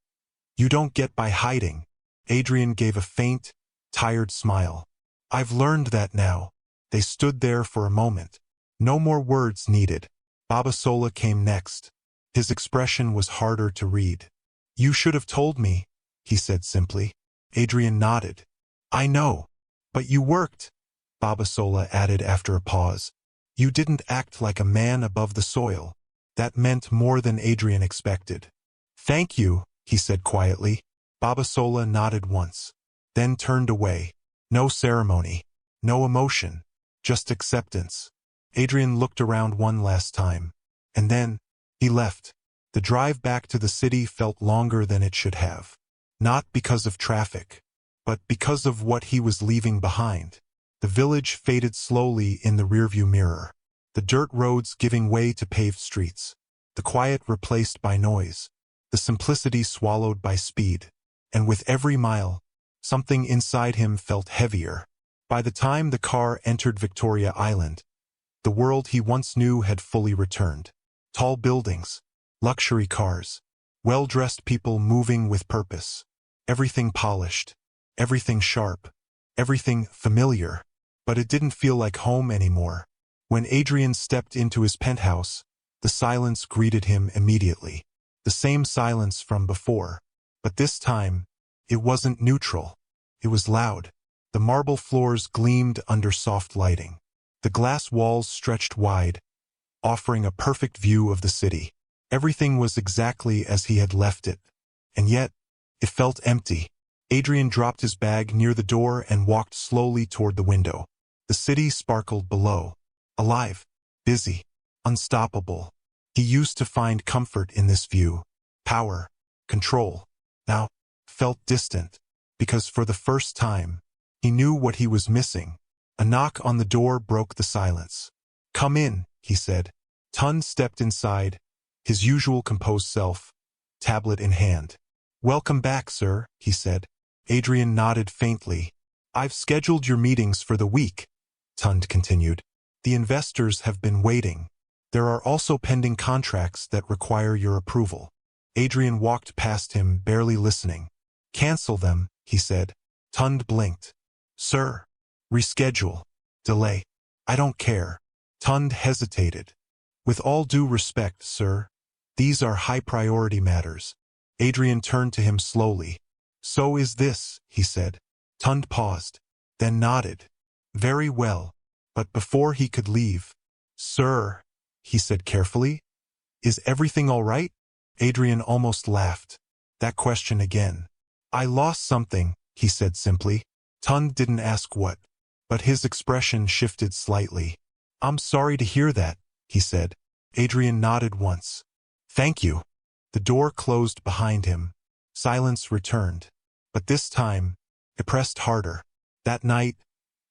"you don't get by hiding." Adrian gave a faint, tired smile. "I've learned that now." They stood there for a moment. No more words needed. Baba Sola came next. His expression was harder to read. "You should have told me," he said simply. Adrian nodded. "I know. But you worked," Baba Sola added after a pause. "You didn't act like a man above the soil." That meant more than Adrian expected. "Thank you," he said quietly. Baba Sola nodded once, then turned away. No ceremony, no emotion, just acceptance. Adrian looked around one last time, and then he left. The drive back to the city felt longer than it should have. Not because of traffic, but because of what he was leaving behind. The village faded slowly in the rearview mirror, the dirt roads giving way to paved streets, the quiet replaced by noise, the simplicity swallowed by speed. And with every mile, something inside him felt heavier. By the time the car entered Victoria Island, the world he once knew had fully returned. Tall buildings, luxury cars, well-dressed people moving with purpose. Everything polished, everything sharp, everything familiar. But it didn't feel like home anymore. When Adrian stepped into his penthouse, the silence greeted him immediately. The same silence from before. But this time, it wasn't neutral. It was loud. The marble floors gleamed under soft lighting. The glass walls stretched wide, offering a perfect view of the city. Everything was exactly as he had left it. And yet, it felt empty. Adrian dropped his bag near the door and walked slowly toward the window. The city sparkled below. Alive, busy, unstoppable. He used to find comfort in this view. Power, control. Now, felt distant. Because for the first time, he knew what he was missing. A knock on the door broke the silence. "Come in," he said. Tun stepped inside, his usual composed self, tablet in hand. "Welcome back, sir," he said. Adrian nodded faintly. "I've scheduled your meetings for the week," Tund continued. "The investors have been waiting. There are also pending contracts that require your approval." Adrian walked past him, barely listening. "Cancel them," he said. Tund blinked. "Sir." "Reschedule. Delay. I don't care." Tund hesitated. "With all due respect, sir, these are high-priority matters." Adrian turned to him slowly. "So is this," he said. Tund paused, then nodded. "Very well." But before he could leave, "Sir," he said carefully, "is everything all right?" Adrian almost laughed. That question again. "I lost something," he said simply. Tund didn't ask what, but his expression shifted slightly. "I'm sorry to hear that," he said. Adrian nodded once. "Thank you." The door closed behind him. Silence returned. But this time, it pressed harder. That night,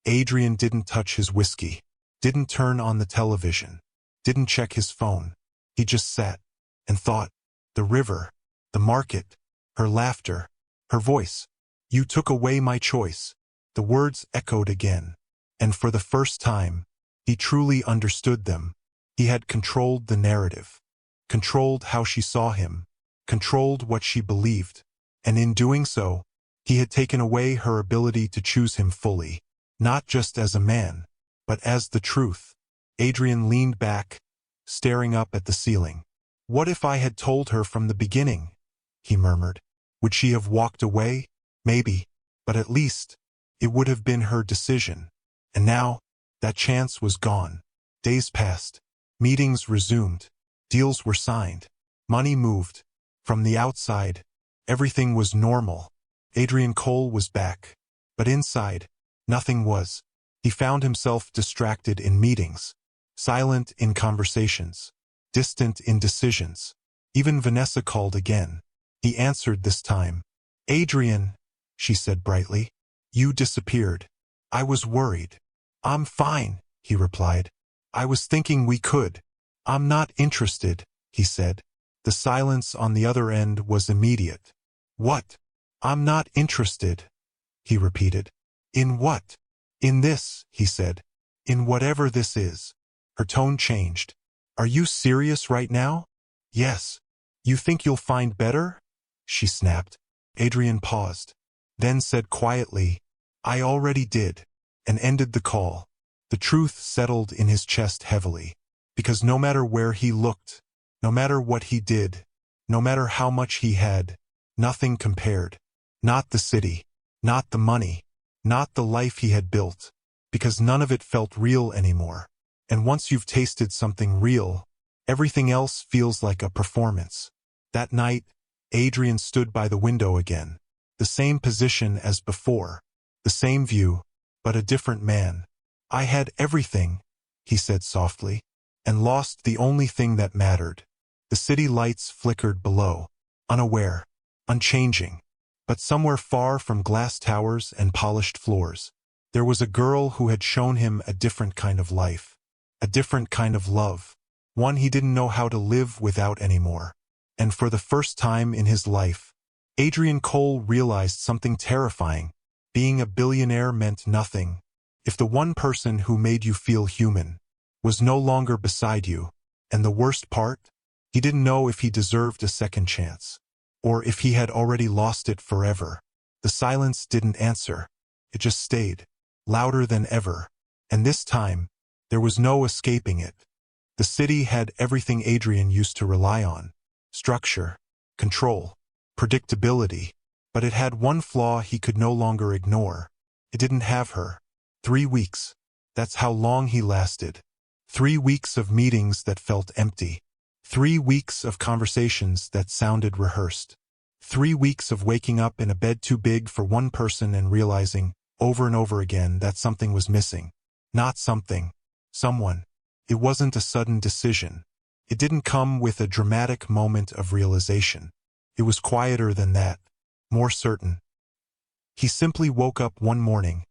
Adrian didn't touch his whiskey, didn't turn on the television, didn't check his phone. He just sat and thought. The river, the market, her laughter, her voice. "You took away my choice." The words echoed again, and for the first time, he truly understood them. He had controlled the narrative, controlled how she saw him, controlled what she believed, and in doing so, he had taken away her ability to choose him fully, not just as a man, but as the truth. Adrian leaned back, staring up at the ceiling. "What if I had told her from the beginning?" he murmured. "Would she have walked away? Maybe, but at least, it would have been her decision." And now, that chance was gone. Days passed. Meetings resumed. Deals were signed. Money moved. From the outside, everything was normal. Adrian Cole was back. But inside, nothing was. He found himself distracted in meetings, silent in conversations, distant in decisions. Even Vanessa called again. He answered this time. "Adrian," she said brightly, "you disappeared. I was worried." "I'm fine," he replied. "I was thinking we could." "I'm not interested," he said. The silence on the other end was immediate. "What?" "I'm not interested," he repeated. "In what?" "In this," he said. "In whatever this is." Her tone changed. "Are you serious right now?" "Yes." "You think you'll find better?" she snapped. Adrian paused, then said quietly, "I already did," and ended the call. The truth settled in his chest heavily, because no matter where he looked, no matter what he did, no matter how much he had, nothing compared. Not the city, not the money, not the life he had built, because none of it felt real anymore. And once you've tasted something real, everything else feels like a performance. That night, Adrian stood by the window again, the same position as before, the same view, but a different man. "I had everything," he said softly, "and lost the only thing that mattered." The city lights flickered below, unaware, unchanging. But somewhere far from glass towers and polished floors, there was a girl who had shown him a different kind of life, a different kind of love, one he didn't know how to live without anymore. And for the first time in his life, Adrian Cole realized something terrifying. Being a billionaire meant nothing if the one person who made you feel human was no longer beside you. And the worst part? He didn't know if he deserved a second chance, or if he had already lost it forever. The silence didn't answer. It just stayed, louder than ever. And this time, there was no escaping it. The city had everything Adrian used to rely on: structure, control, predictability. But it had one flaw he could no longer ignore. It didn't have her. 3 weeks. That's how long he lasted. 3 weeks of meetings that felt empty. 3 weeks of conversations that sounded rehearsed. 3 weeks of waking up in a bed too big for one person and realizing, over and over again, that something was missing. Not something. Someone. It wasn't a sudden decision. It didn't come with a dramatic moment of realization. It was quieter than that. More certain. He simply woke up one morning,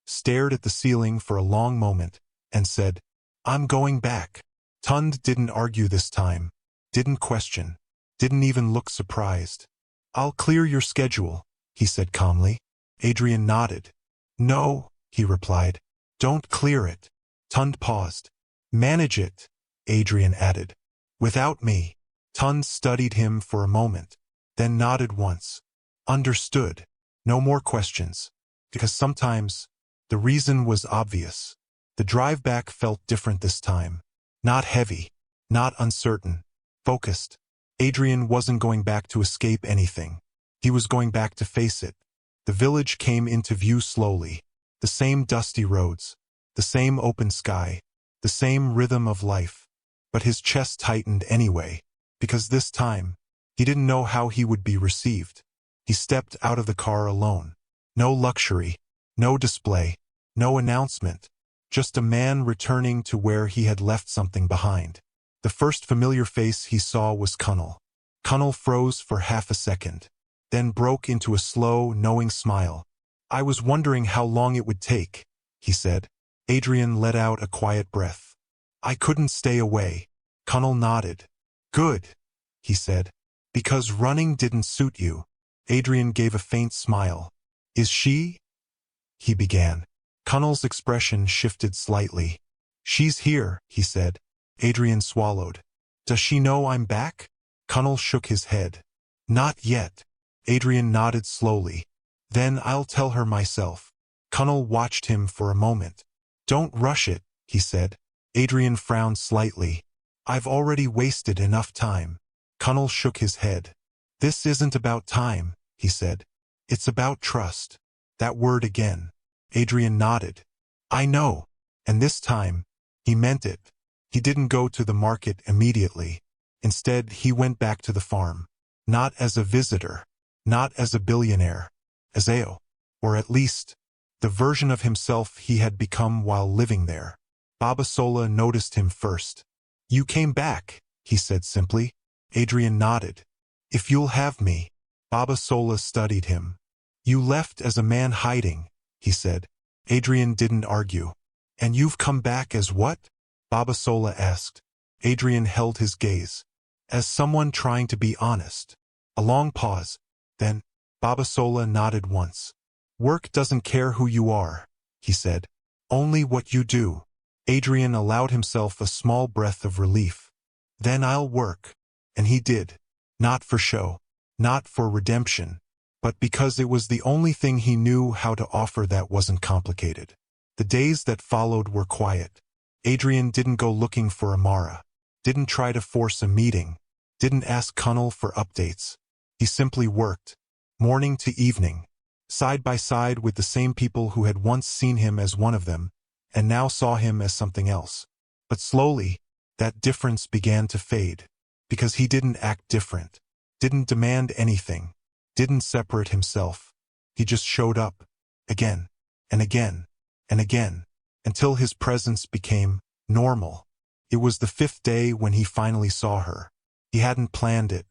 stared at the ceiling for a long moment, and said, "I'm going back." Tund didn't argue this time, didn't question, didn't even look surprised. "I'll clear your schedule," he said calmly. Adrian nodded. "No," he replied. "Don't clear it." Tund paused. "Manage it," Adrian added. "Without me." Tund studied him for a moment, then nodded once. Understood. No more questions. Because sometimes, the reason was obvious. The drive back felt different this time. Not heavy. Not uncertain. Focused. Adrian wasn't going back to escape anything. He was going back to face it. The village came into view slowly. The same dusty roads. The same open sky. The same rhythm of life. But his chest tightened anyway. Because this time, he didn't know how he would be received. He stepped out of the car alone. No luxury. No display. No announcement. Just a man returning to where he had left something behind. The first familiar face he saw was Cunnel. Cunnel froze for half a second, then broke into a slow, knowing smile. "I was wondering how long it would take," he said. Adrian let out a quiet breath. "I couldn't stay away." Cunnel nodded. "Good," he said. "Because running didn't suit you." Adrian gave a faint smile. "Is she?" he began. Cunnel's expression shifted slightly. "She's here," he said. Adrian swallowed. "Does she know I'm back?" Cunnel shook his head. "Not yet." Adrian nodded slowly. "Then I'll tell her myself." Cunnel watched him for a moment. "Don't rush it," he said. Adrian frowned slightly. "I've already wasted enough time." Cunnel shook his head. "This isn't about time," he said. "It's about trust." That word again. Adrian nodded. "I know." And this time, he meant it. He didn't go to the market immediately. Instead, he went back to the farm. Not as a visitor. Not as a billionaire. As Ao. Or at least, the version of himself he had become while living there. Baba Sola noticed him first. "You came back," he said simply. Adrian nodded. "If you'll have me." Baba Sola studied him. "You left as a man hiding," he said. Adrian didn't argue. "And you've come back as what?" Baba Sola asked. Adrian held his gaze. "As someone trying to be honest." A long pause. Then, Baba Sola nodded once. "Work doesn't care who you are," he said. "Only what you do." Adrian allowed himself a small breath of relief. "Then I'll work." And he did. Not for show. Not for redemption. But because it was the only thing he knew how to offer that wasn't complicated. The days that followed were quiet. Adrian didn't go looking for Amara. Didn't try to force a meeting. Didn't ask Cunnel for updates. He simply worked. Morning to evening. Side by side with the same people who had once seen him as one of them, and now saw him as something else. But slowly, that difference began to fade. Because he didn't act different. Didn't demand anything. Didn't separate himself. He just showed up. Again. And again. And again. Until his presence became normal. It was the 5th day when he finally saw her. He hadn't planned it.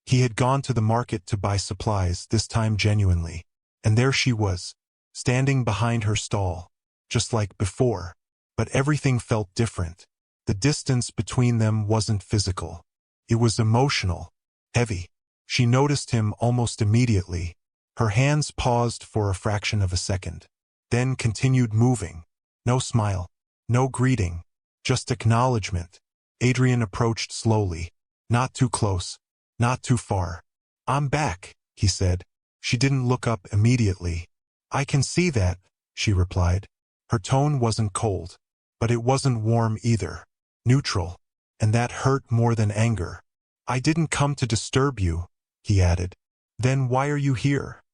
He had gone to the market to buy supplies, this time genuinely. And there she was, standing behind her stall, just like before. But everything felt different. The distance between them wasn't physical. It was emotional, heavy. She noticed him almost immediately. Her hands paused for a fraction of a second, then continued moving. No smile, no greeting, just acknowledgement. Adrian approached slowly, not too close, not too far. "I'm back," he said. She didn't look up immediately. "I can see that," she replied. Her tone wasn't cold, but it wasn't warm either. Neutral. And that hurt more than anger. "I didn't come to disturb you," he added. "Then why are you here?"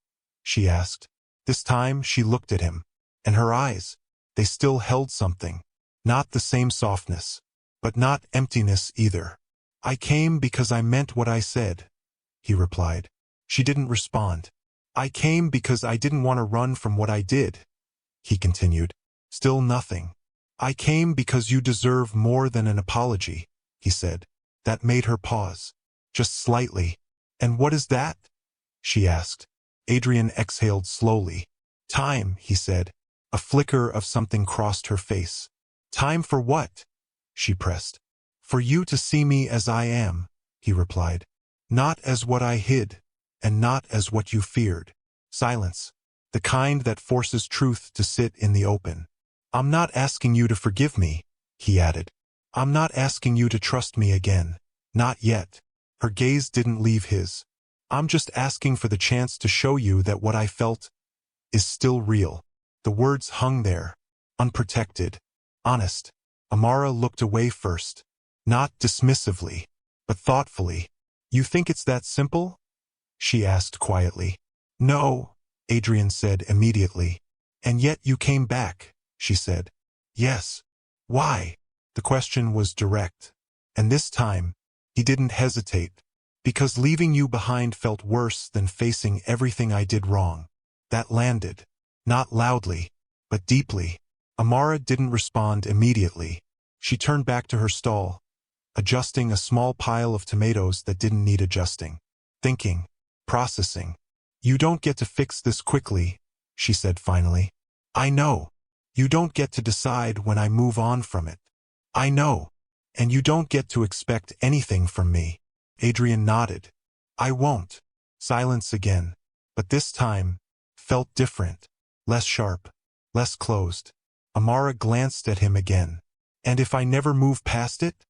she asked. This time she looked at him. And her eyes, they still held something. Not the same softness. But not emptiness either. "I came because I meant what I said," he replied. She didn't respond. "I came because I didn't want to run from what I did," he continued. Still nothing. "I came because you deserve more than an apology," he said. That made her pause. Just slightly. "And what is that?" she asked. Adrian exhaled slowly. "Time," he said. A flicker of something crossed her face. "Time for what?" she pressed. "For you to see me as I am," he replied. "Not as what I hid, and not as what you feared." Silence. The kind that forces truth to sit in the open. "I'm not asking you to forgive me," he added. "I'm not asking you to trust me again. Not yet." Her gaze didn't leave his. "I'm just asking for the chance to show you that what I felt is still real." The words hung there, unprotected, honest. Amara looked away first. Not dismissively, but thoughtfully. "You think it's that simple?" she asked quietly. "No," Adrian said immediately. "And yet you came back," she said. "Yes." "Why?" The question was direct. And this time, he didn't hesitate. "Because leaving you behind felt worse than facing everything I did wrong." That landed. Not loudly, but deeply. Amara didn't respond immediately. She turned back to her stall, adjusting a small pile of tomatoes that didn't need adjusting. Thinking, processing. You don't get to fix this quickly, she said finally. I know. You don't get to decide when I move on from it. I know. And you don't get to expect anything from me. Adrian nodded. I won't. Silence again. But this time, felt different. Less sharp. Less closed. Amara glanced at him again. And if I never move past it?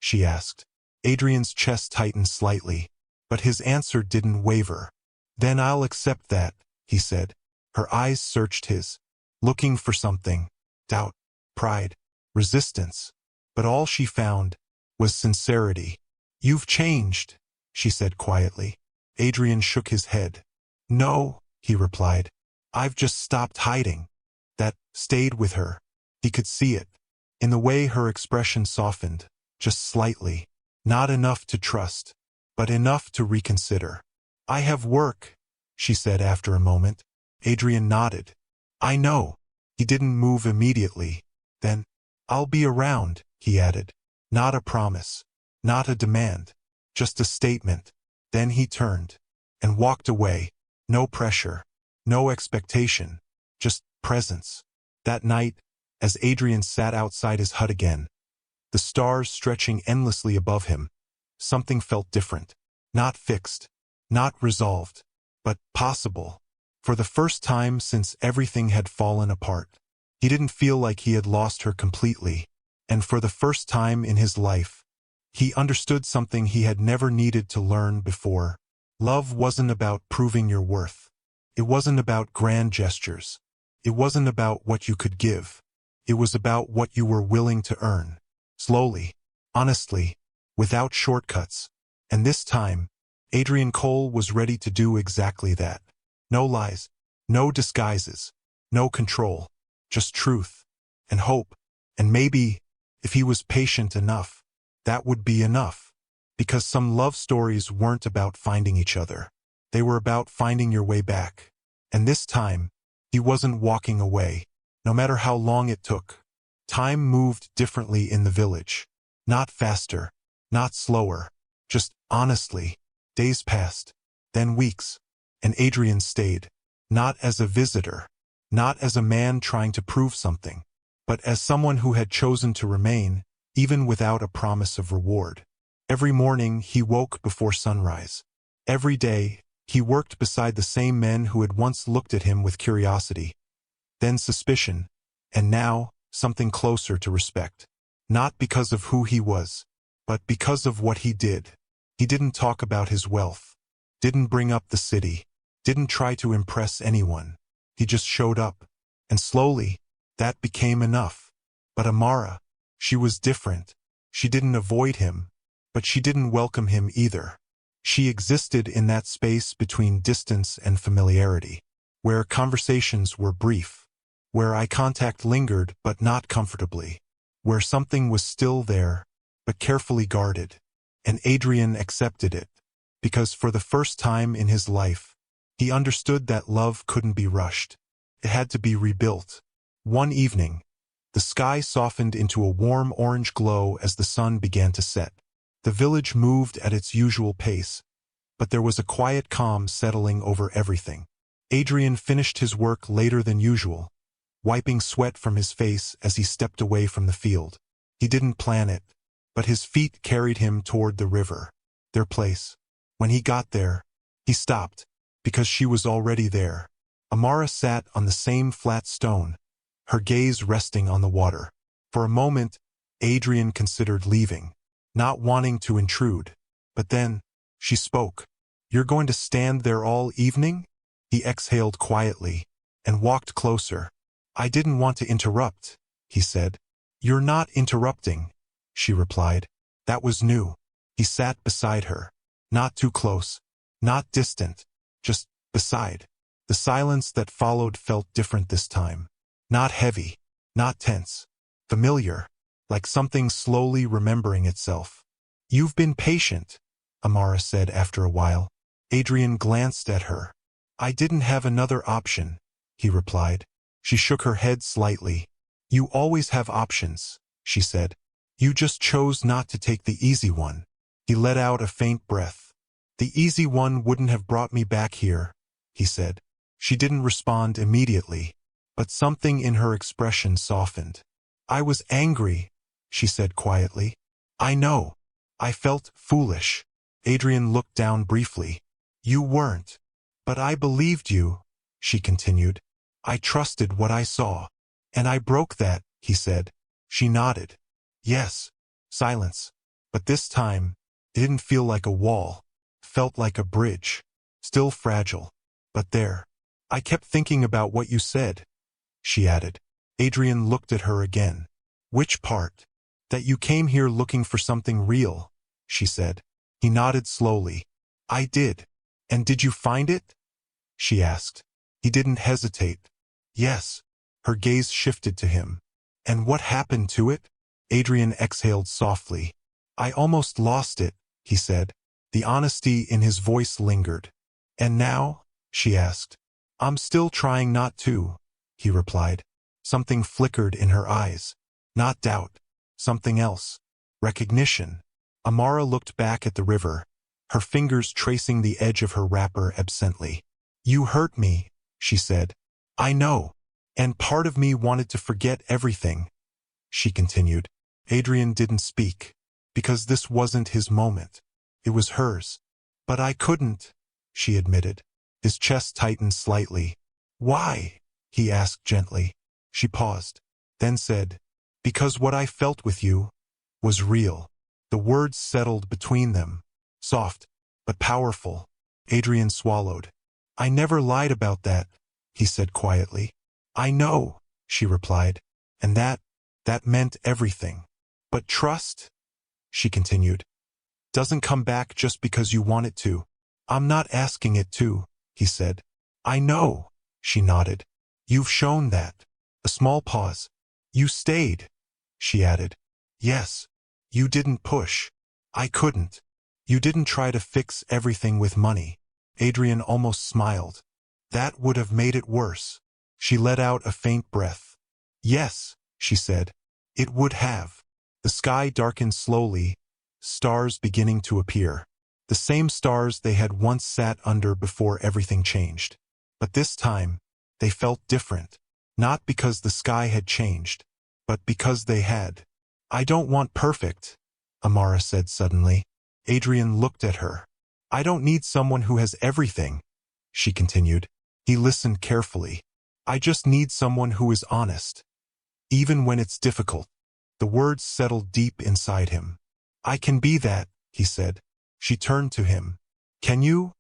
She asked. Adrian's chest tightened slightly, but his answer didn't waver. Then I'll accept that, he said. Her eyes searched his, looking for something. Doubt, pride, resistance. But all she found was sincerity. You've changed, she said quietly. Adrian shook his head. No, he replied. I've just stopped hiding. That stayed with her. He could see it. In the way her expression softened, just slightly. Not enough to trust, but enough to reconsider. I have work, she said after a moment. Adrian nodded. I know. He didn't move immediately. Then, I'll be around, he added. Not a promise. Not a demand. Just a statement. Then he turned and walked away. No pressure. No expectation. Just presence. That night, as Adrian sat outside his hut again, the stars stretching endlessly above him, something felt different. Not fixed. Not resolved. But possible. For the first time since everything had fallen apart, he didn't feel like he had lost her completely. And for the first time in his life, he understood something he had never needed to learn before. Love wasn't about proving your worth. It wasn't about grand gestures. It wasn't about what you could give. It was about what you were willing to earn. Slowly, honestly, without shortcuts. And this time, Adrian Cole was ready to do exactly that. No lies, no disguises, no control, just truth and hope. And maybe, if he was patient enough, that would be enough. Because some love stories weren't about finding each other. They were about finding your way back. And this time, he wasn't walking away, no matter how long it took. Time moved differently in the village. Not faster, not slower, just honestly. Days passed, then weeks, and Adrian stayed. Not as a visitor, not as a man trying to prove something, but as someone who had chosen to remain, even without a promise of reward. Every morning he woke before sunrise. Every day he worked beside the same men who had once looked at him with curiosity, then suspicion, and now something closer to respect. Not because of who he was, but because of what he did. He didn't talk about his wealth, didn't bring up the city, didn't try to impress anyone. He just showed up, and slowly, that became enough. But Amara, she was different. She didn't avoid him, but she didn't welcome him either. She existed in that space between distance and familiarity, where conversations were brief, where eye contact lingered but not comfortably, where something was still there, but carefully guarded. And Adrian accepted it, because for the first time in his life, he understood that love couldn't be rushed. It had to be rebuilt. One evening, the sky softened into a warm orange glow as the sun began to set. The village moved at its usual pace, but there was a quiet calm settling over everything. Adrian finished his work later than usual, wiping sweat from his face as he stepped away from the field. He didn't plan it, but his feet carried him toward the river, their place. When he got there, he stopped, because she was already there. Amara sat on the same flat stone, her gaze resting on the water. For a moment, Adrian considered leaving, not wanting to intrude. But then, she spoke. You're going to stand there all evening? He exhaled quietly, and walked closer. I didn't want to interrupt, he said. You're not interrupting, she replied. That was new. He sat beside her. Not too close, not distant, just beside. The silence that followed felt different this time. Not heavy, not tense. Familiar, like something slowly remembering itself. You've been patient, Amara said after a while. Adrian glanced at her. I didn't have another option, he replied. She shook her head slightly. You always have options, she said. You just chose not to take the easy one. He let out a faint breath. The easy one wouldn't have brought me back here, he said. She didn't respond immediately, but something in her expression softened. I was angry, she said quietly. I know. I felt foolish. Adrian looked down briefly. You weren't. But I believed you, she continued. I trusted what I saw. And I broke that, he said. She nodded. Yes. Silence. But this time, it didn't feel like a wall. Felt like a bridge. Still fragile. But there. I kept thinking about what you said, she added. Adrian looked at her again. Which part? That you came here looking for something real, she said. He nodded slowly. I did. And did you find it? She asked. He didn't hesitate. Yes. Her gaze shifted to him. And what happened to it? Adrian exhaled softly. I almost lost it, he said. The honesty in his voice lingered. And now? She asked. I'm still trying not to, he replied. Something flickered in her eyes. Not doubt. Something else. Recognition. Amara looked back at the river, her fingers tracing the edge of her wrapper absently. You hurt me, she said. I know. And part of me wanted to forget everything, she continued. Adrian didn't speak, because this wasn't his moment. It was hers. But I couldn't, she admitted. His chest tightened slightly. Why? He asked gently. She paused, then said, because what I felt with you was real. The words settled between them, soft, but powerful. Adrian swallowed. I never lied about that, he said quietly. I know, she replied, and that meant everything. But trust, she continued, doesn't come back just because you want it to. I'm not asking it to, he said. I know, she nodded. You've shown that. A small pause. You stayed, she added. Yes. You didn't push. I couldn't. You didn't try to fix everything with money. Adrian almost smiled. That would have made it worse. She let out a faint breath. Yes, she said. It would have. The sky darkened slowly, stars beginning to appear. The same stars they had once sat under before everything changed. But this time, they felt different. Not because the sky had changed, but because they had. I don't want perfect, Amara said suddenly. Adrian looked at her. I don't need someone who has everything, she continued. He listened carefully. I just need someone who is honest. Even when it's difficult. The words settled deep inside him. I can be that, he said. She turned to him. Can you?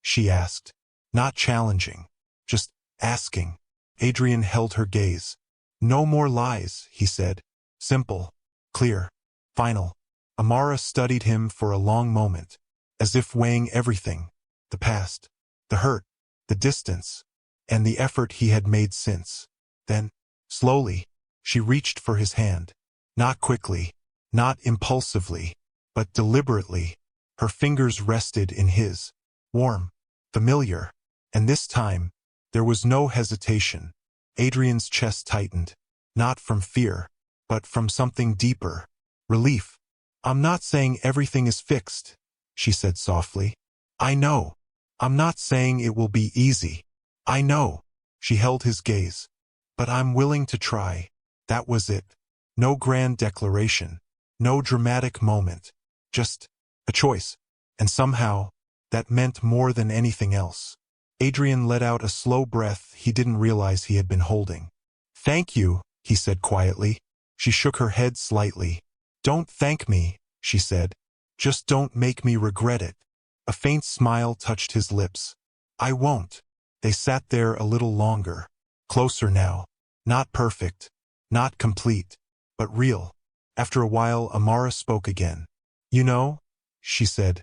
She asked. Not challenging. Just asking. Adrian held her gaze. No more lies, he said. Simple. Clear. Final. Amara studied him for a long moment, as if weighing everything. The past. The hurt. The distance. And the effort he had made since. Then, slowly, she reached for his hand. Not quickly. Not impulsively. But deliberately. Her fingers rested in his. Warm. Familiar. And this time, there was no hesitation. Adrian's chest tightened. Not from fear, but from something deeper. Relief. I'm not saying everything is fixed, she said softly. I know. I'm not saying it will be easy. I know. She held his gaze. But I'm willing to try. That was it. No grand declaration. No dramatic moment. Just a choice. And somehow, that meant more than anything else. Adrian let out a slow breath he didn't realize he had been holding. Thank you, he said quietly. She shook her head slightly. Don't thank me, she said. Just don't make me regret it. A faint smile touched his lips. I won't. They sat there a little longer. Closer now. Not perfect. Not complete. But real. After a while, Amara spoke again. You know, she said,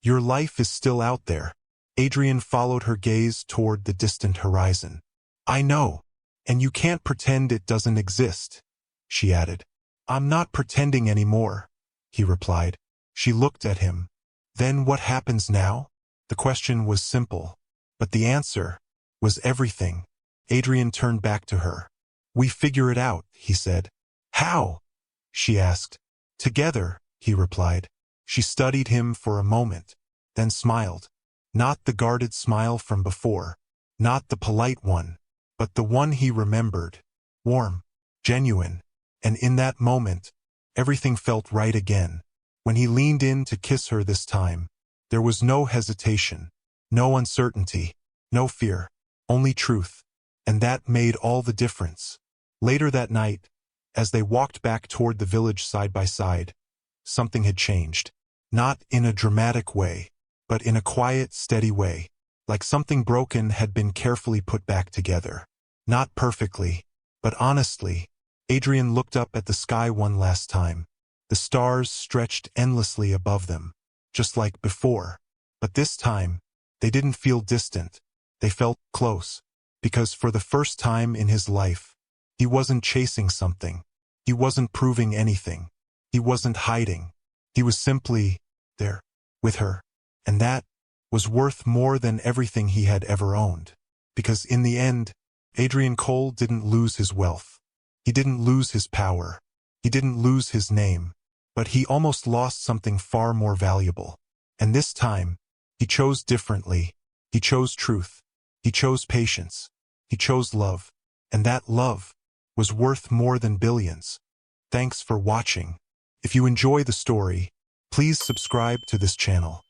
your life is still out there. Adrian followed her gaze toward the distant horizon. I know. And you can't pretend it doesn't exist, she added. I'm not pretending anymore, he replied. She looked at him. Then what happens now? The question was simple, but the answer was everything. Adrian turned back to her. "We figure it out," he said. "How?" she asked. "Together," he replied. She studied him for a moment, then smiled. Not the guarded smile from before, not the polite one, but the one he remembered. Warm, genuine, and in that moment, everything felt right again. When he leaned in to kiss her this time, there was no hesitation, no uncertainty, no fear, only truth, and that made all the difference. Later that night, as they walked back toward the village side by side, something had changed. Not in a dramatic way, but in a quiet, steady way, like something broken had been carefully put back together. Not perfectly, but honestly. Adrian looked up at the sky one last time. The stars stretched endlessly above them, just like before. But this time, they didn't feel distant. They felt close, because for the first time in his life, he wasn't chasing something. He wasn't proving anything. He wasn't hiding. He was simply there, with her. And that was worth more than everything he had ever owned. Because in the end, Adrian Cole didn't lose his wealth. He didn't lose his power. He didn't lose his name. But he almost lost something far more valuable. And this time, he chose differently. He chose truth. He chose patience. He chose love. And that love was worth more than billions. Thanks for watching. If you enjoy the story, please subscribe to this channel.